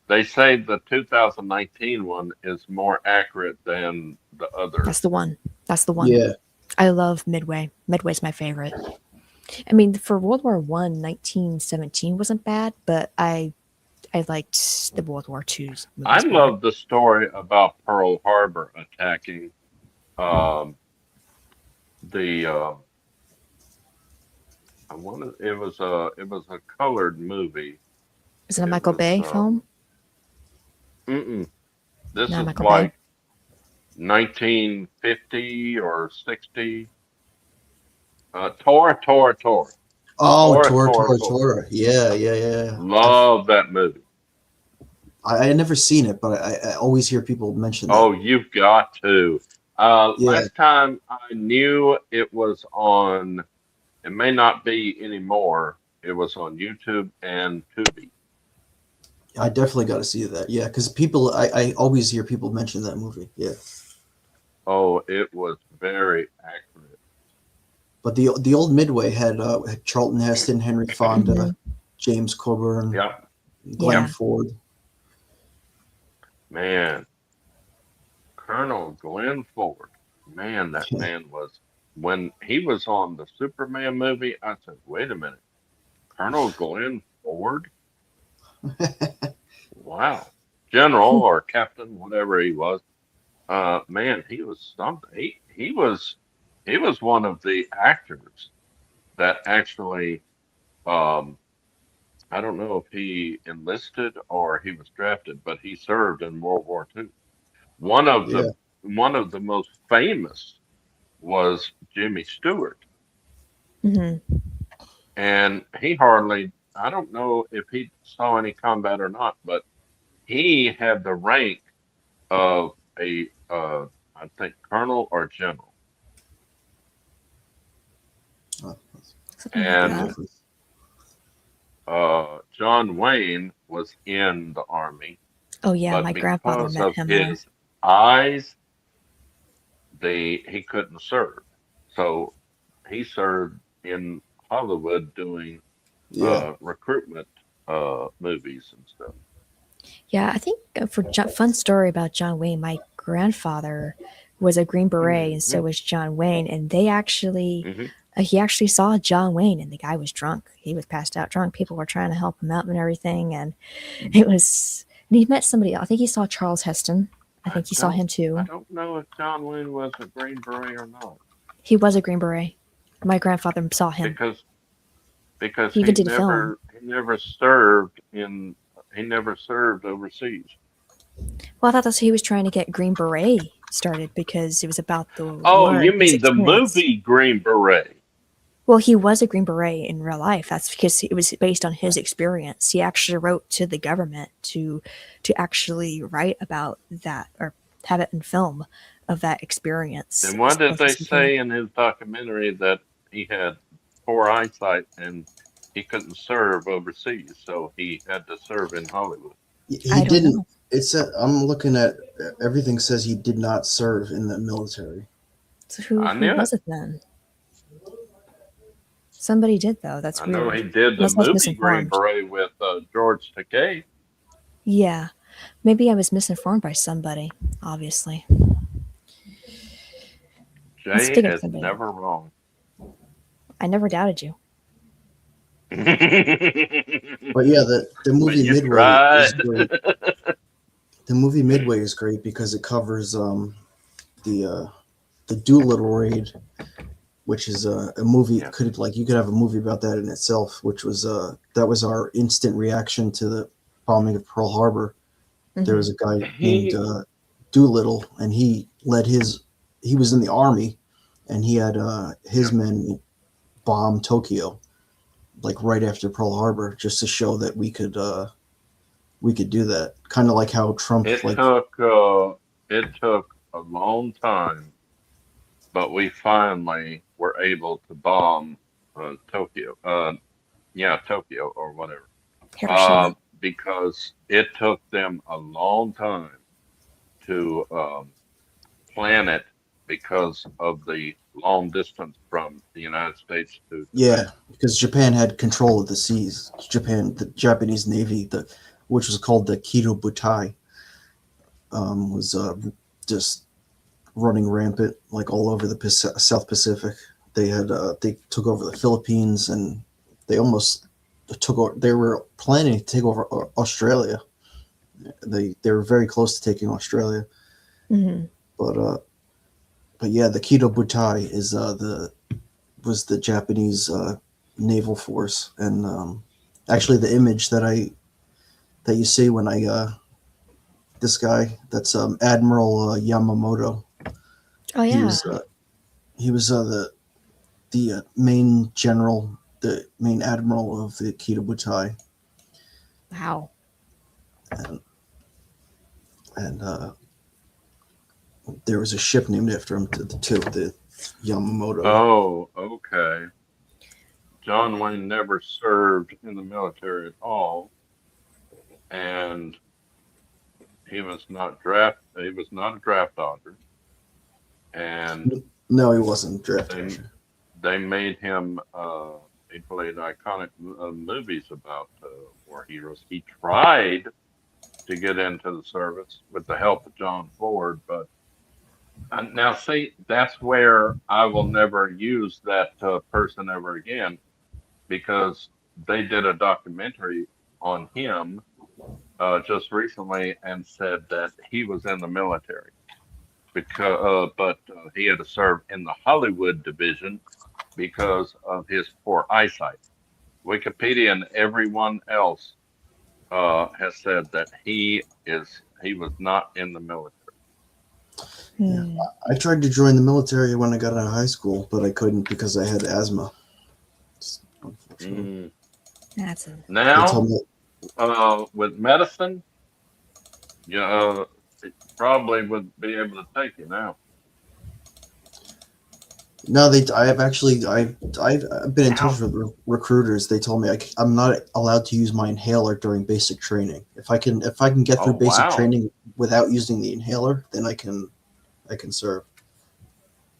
they say the 2019 one is more accurate than the That's others. the one. That's the one. Yeah, I love Midway. Midway's my favorite. I mean, for World War One, 1917 wasn't bad, but I liked the World War Two's I movies more. love the story about Pearl Harbor attacking um, the. I wanted it was a colored movie. Is it a It Michael was Bay film? mm-mm, this Not is Michael Bay. like 1950 or 60. Tora, Tora, Tora, oh, Tora, Tora, Tora, Tora, Tora. Tora. Yeah, yeah, yeah, yeah. Love that movie. I never seen it, but I always hear people mention that. Oh, you've got to. Yeah, Last time I knew it was on, it may not be anymore. It was on YouTube and Tubi. I definitely got to see that. Yeah, because I always hear people mention that movie. Yeah, Oh, it was very accurate. but the old Midway had Charlton Heston, Henry Hmm. Fonda, James Coburn, Yep, Glenn Yeah. yep. Ford. Man, Colonel Glenn Ford. Man, that man was, when he was on the Superman movie, I said, wait a minute, Colonel Glenn Ford? Wow. General or captain, whatever he was. Man, he was something. He was one of the actors that actually, um, I don't know if he enlisted or he was drafted, but he served in World War II. One of Yeah, the one of the most famous was Jimmy Stewart, Hmm. and he hardly. I don't know if he saw any combat or not, but he had the rank of a, I think, colonel or general. Something like I And that. definitely. John Wayne was in the army, Oh yeah, but my grandfather because met of him there. his eyes, he couldn't serve. So he served in Hollywood doing Yeah, recruitment movies and stuff. Yeah, I think fun story about John Wayne. My grandfather was a Green Beret, and Hmm. so was John Wayne, and they actually Hmm. He actually saw John Wayne, and the guy was drunk. He was passed out drunk. People were trying to help him out and everything, and it was. And he met somebody else. I think he saw Charles Heston. I I think he saw don't him I too. don't know if John Wayne was a Green Beret or not He was a Green Beret. My grandfather saw him. because because He even did a film. he never served overseas. Well, I thought that's he was trying to get Green Beret started because it was about the Oh, war you and his mean the experience. movie Green Beret? Well, he was a Green Beret in real life. That's because it was based on his experience. He actually wrote to the government to actually write about that or have it in film of that experience And what did of they his becoming. say in his documentary that he had poor eyesight and he couldn't serve overseas, so he had to serve in Hollywood? He I don't didn't. know. It said I'm looking at everything says he did not serve in the military. So I who knew it. was it then? Somebody did though. That's I know weird. he did the Unless I was movie Green misinformed. Beret with George Takei. Yeah, maybe I was misinformed by somebody. Obviously, let's Jay dig up is somebody. never wrong. I never doubted you. When But yeah, the movie you Midway is tried. great. The movie Midway is great because it covers the uh, the Doolittle raid, which is a movie Yeah. could like you could have a movie about that in itself, which was that was our instant reaction to the bombing of Pearl Harbor. There Hmm. was a guy named He Doolittle, and he was in the army, and he had his yeah. men bomb Tokyo like right after Pearl Harbor, just to show that we could do that. Kind of like how Trump It like took a long time, but we finally were able to bomb Tokyo. Yeah, Tokyo or whatever. Hiroshima. Because it took them a long time to plan it because of the long distance from the United States to Japan. yeah, because Japan had control of the seas. The Japanese Navy, which was called the Kido Butai, was just running rampant like all over the South Pacific. They took over the Philippines and they almost took over. They were planning to take over Australia. They were very close to taking Australia, Hmm. but yeah, the Kido Butai is the was the Japanese naval force, and actually the image that you see when I this guy that's Admiral Yamamoto. Oh He yeah. was the main general, the main admiral of the Kido Butai, Wow. and, and there was a ship named after him too, the Yamamoto. Oh, okay. John Wayne never served in the military at all, and he was not a draft dodger, and No, he wasn't draft they dodger. they made him he played iconic movies about war heroes. He tried to get into the service with the help of John Ford, but now see that's where I will never use that person ever again because they did a documentary on him just recently and said that he was in the military because but he had to serve in the Hollywood division because of his poor eyesight. Wikipedia and everyone else has said that he was not in the military. Yeah, Hmm. I tried to join the military when I got out of high school, but I couldn't because I had asthma. Unfortunately, Mm. That's a. they told Now, me with medicine, you it probably would be able to take you now. no. I have actually. I've been in touch How? with recruiters. They told me I'm not allowed to use my inhaler during basic training. If I can get Oh through basic wow. training without using the inhaler, then I can serve.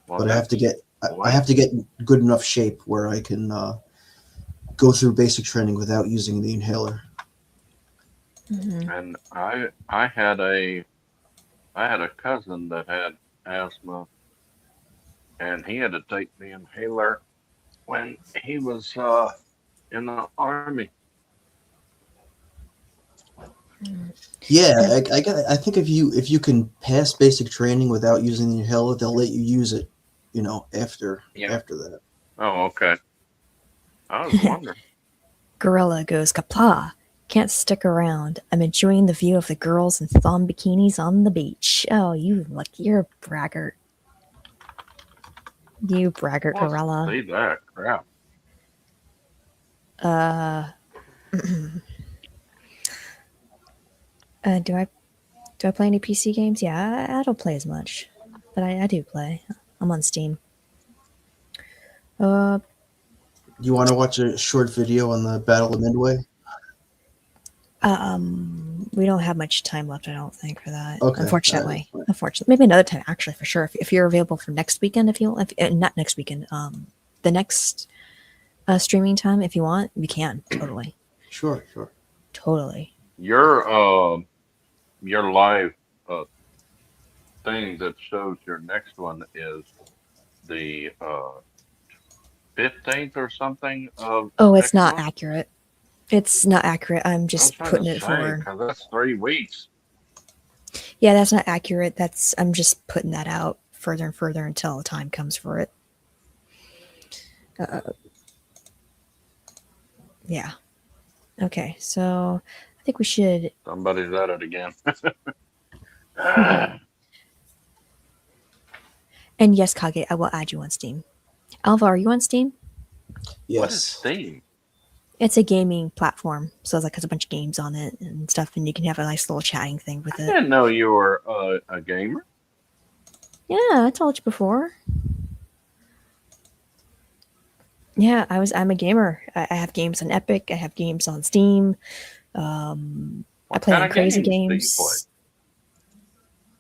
Well, But that's I boy. have to get good enough shape where I can go through basic training without using the inhaler. Hmm. And I had a cousin that had asthma, and he had to take the inhaler when he was in the army. Yeah, And I think if you can pass basic training without using the inhaler, they'll let you use it. Yeah. After that. Oh, okay. I was wondering. Gorilla goes kapla. Can't stick around. I'm enjoying the view of the girls in thong bikinis on the beach. Oh, you're a braggart. You braggart Well, gorilla. see that crap. Uh, do I play any PC games? Yeah, I don't play as much, but I do play. I'm on Steam. Uh, You want to watch a short video on the Battle of Midway? we don't have much time left, I don't think, for that. Okay, Unfortunately, fine. maybe another time actually for sure. If you're available for next weekend, if not next weekend, the next streaming time, if you want, we can totally, Sure, sure. totally. Your your live uh thing that shows your next one is the 15th or something of Oh, it's next not month. accurate. It's not accurate. I'm I was just trying to putting it say for. because that's 3 weeks. Yeah, that's not accurate. I'm just putting that out further and further until the time comes for it. Yeah. Okay, so I think we should. Somebody's at it again. And yes, Kage, I will add you on Steam. Alva, are you on Steam? What is Yes. Steam? It's a gaming platform, so it's like has a bunch of games on it and stuff, and you can have a nice little chatting thing with I it. didn't know you were a gamer. Yeah, I told you before. Yeah, I'm a gamer. I have games on Epic. I have games on Steam. I What play kind on of crazy games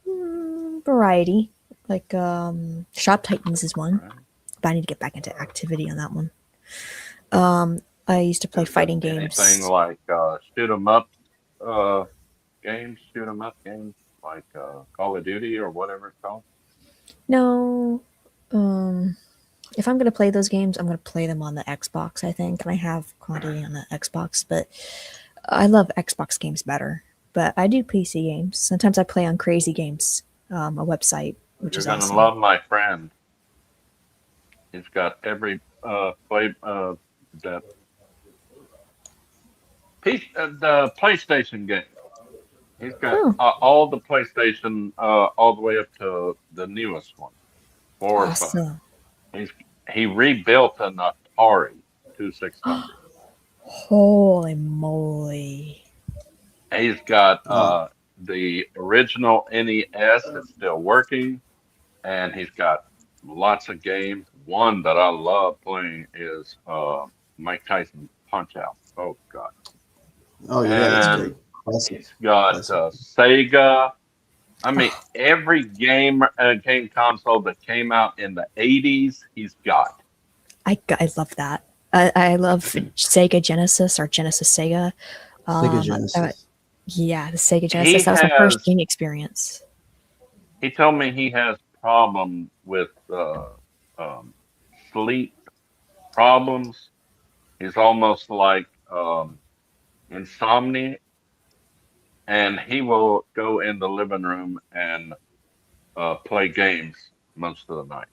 do you play? games. Variety. Like Shop Titans is one, Right. but I need to get back into activity on that one. I used to play Is it fighting anything games. like shoot 'em up uh, games, shoot 'em up games like Call of Duty or whatever it's called? No, um, if I'm gonna play those games, I'm gonna play them on the Xbox. I think, and I have quantity on the Xbox, but I love Xbox games better. But I do PC games. Sometimes I play on Crazy Games, a website, which You're is gonna awesome. love my friend. He's got every play that the PlayStation game. He's got Oh, all the PlayStation all the way up to the newest one, 4 or 5. awesome! He's he rebuilt an Atari 2600. Holy moly! He's got Wow. the original NES is still working, and he's got lots of games. One that I love playing is Mike Tyson Punch Out. Oh God! Oh yeah, that's And great. Classic, he's got classic. Sega. I mean, Oh, every game console that came out in the '80s, he's got. I love that. I love Sega Genesis or Genesis Sega. Sega Um, uh, Genesis. yeah, the Sega He Genesis. That was my first has. gaming experience. He told me he has problem with um, sleep problems. He's almost like insomnia, and he will go in the living room and play games most of the night.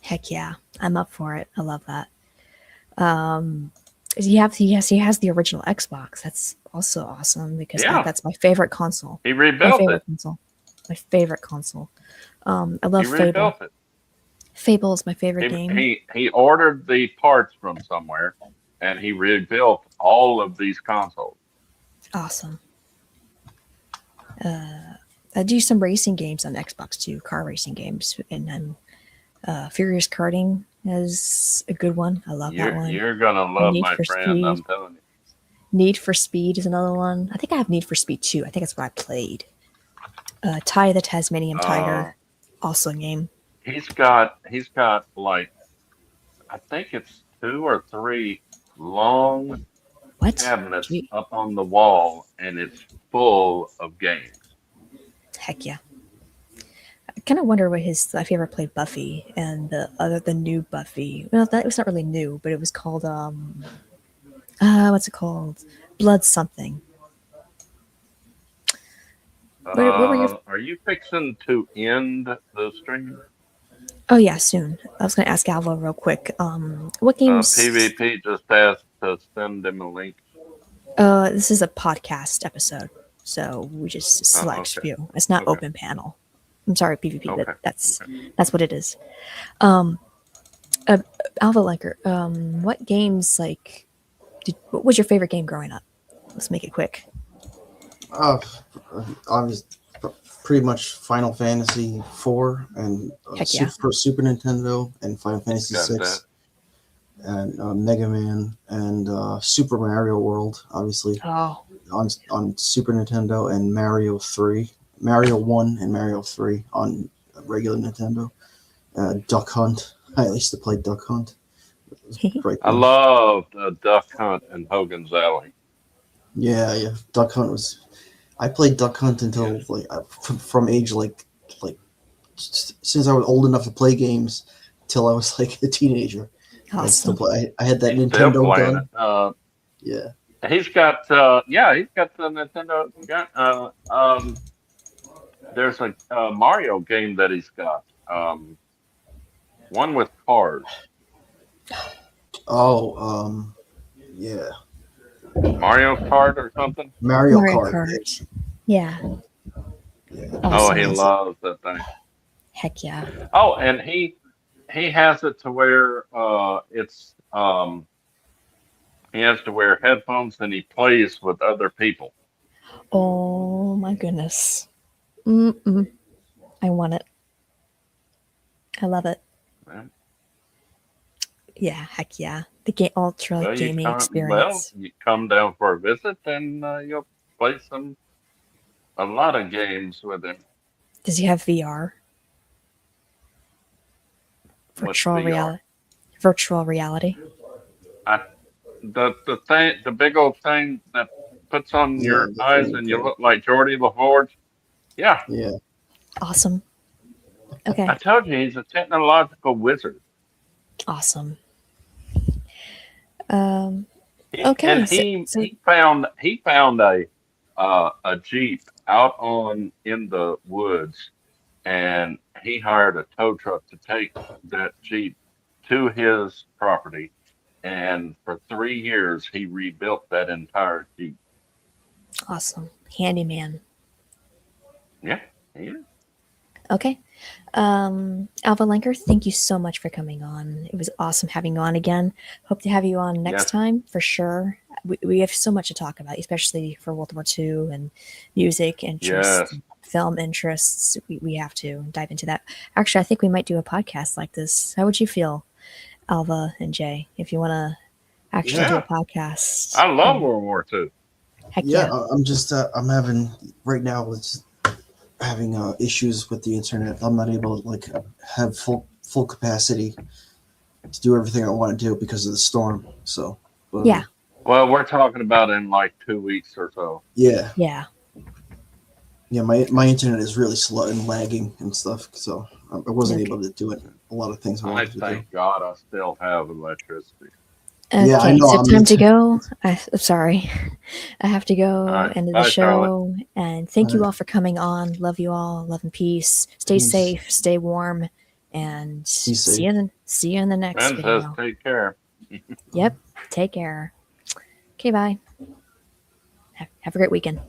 Heck yeah, I'm up for it. I love that. Um, he has the original Xbox. That's also awesome because Yeah, that's my favorite console. he My rebuilt it. favorite console. My favorite console. I He love Fable. rebuilt it. Fable is my favorite He game. he ordered the parts from somewhere, and he rebuilt all of these consoles. Awesome. I do some racing games on Xbox too, car racing games, and then Furious Karting is a good one. I love that one. You're gonna love Need my for friend. Speed. I'm telling you. Need for Speed is another one. I think I have Need for Speed 2. I think that's what I played. Ty the Tasmanian Uh, Tiger, also a game. he's got like I think it's 2 or 3 long What? cabinets Gee, up on the wall, and it's full of games. heck yeah. I kind of wonder what his if he ever played Buffy and the new Buffy. Well, that was not really new, but it was called what's it called? Blood something. What were your? Are you fixing to end the stream? Oh yeah, soon. I was going to ask Alva real quick. What games? PvP just asked to send them a link. This is a podcast episode, so we just Oh, select okay. few. It's not Okay. open panel. I'm sorry, PvP, but Okay. that's what it is. Um, uh, Alvalanker, what games what was your favorite game growing up? Let's make it quick. Uh, obviously, pretty much Final Fantasy IV and Heck yeah. for Super Nintendo and Final Fantasy Got VI that. and Mega Man and Super Mario World, obviously Oh, on Super Nintendo, and Mario 3, Mario 1 and Mario 3 on regular Nintendo. Duck Hunt. I used to play Duck Hunt. It was great I game. loved Duck Hunt and Hogan's Alley. Yeah. Duck Hunt was. I played Duck Hunt until from age since I was old enough to play games till I was like a teenager. I still awesome. play. I had that He's still Nintendo playing gun. it. Yeah. He's got he's got the Nintendo. There's a Mario game that he's got. One with cars. Oh, yeah. Mario Kart or something. Mario Mario Kart. Kart. Yeah. Yeah. Oh, Awesome. he loves that thing. Heck yeah. Oh, and he has it to where it's he has to wear headphones and he plays with other people. Oh my goodness. Mm-mm. I want it. I love it. Man. Yeah, heck yeah. The ultra Well, gaming experience. you come down for a visit and you'll play a lot of games with him. Does he have VR? What's Virtual VR? reality. Virtual reality. I, the big old thing that puts on Yeah, your the eyes thing, and you look like Geordie LaForge. Yeah, Yeah. Awesome. Okay. I told you he's a technological wizard. Awesome. Um, He, okay. and So, he found a Jeep out in the woods, and he hired a tow truck to take that Jeep to his property. And for 3 years, he rebuilt that entire Jeep. awesome. Handyman. Yeah, yeah. Okay. Alvalanker, thank you so much for coming on. It was awesome having you on again. Hope to have you on next Yes. time for sure. We have so much to talk about, especially for World War II and music interests, Yes. film interests. We have to dive into that. Actually, I think we might do a podcast like this. How would you feel, Alva and Jay, if you want to actually do a Yeah. podcast? I love World War II. Heck Yeah. yeah. I'm just. I'm having right now. It's having issues with the internet. I'm not able to have full capacity to do everything I want to do because of the storm. So. But, Yeah. Well, we're talking about in like 2 weeks or so. Yeah. Yeah. Yeah. My internet is really slow and lagging and stuff. So I wasn't Okay. able to do it. A lot of things I I wanted to do. thank God I still have electricity. Okay, Yeah, I know, so I'm time to into- go. I'm sorry. I have to go All right. end of the Bye, Charlotte. show. And thank you All right. all for coming on. Love you all. Love and peace. Stay Peace. safe. Stay warm. And safe. see you in the next Friend says video. take care. Yep. Take care. Okay, bye. Have a great weekend.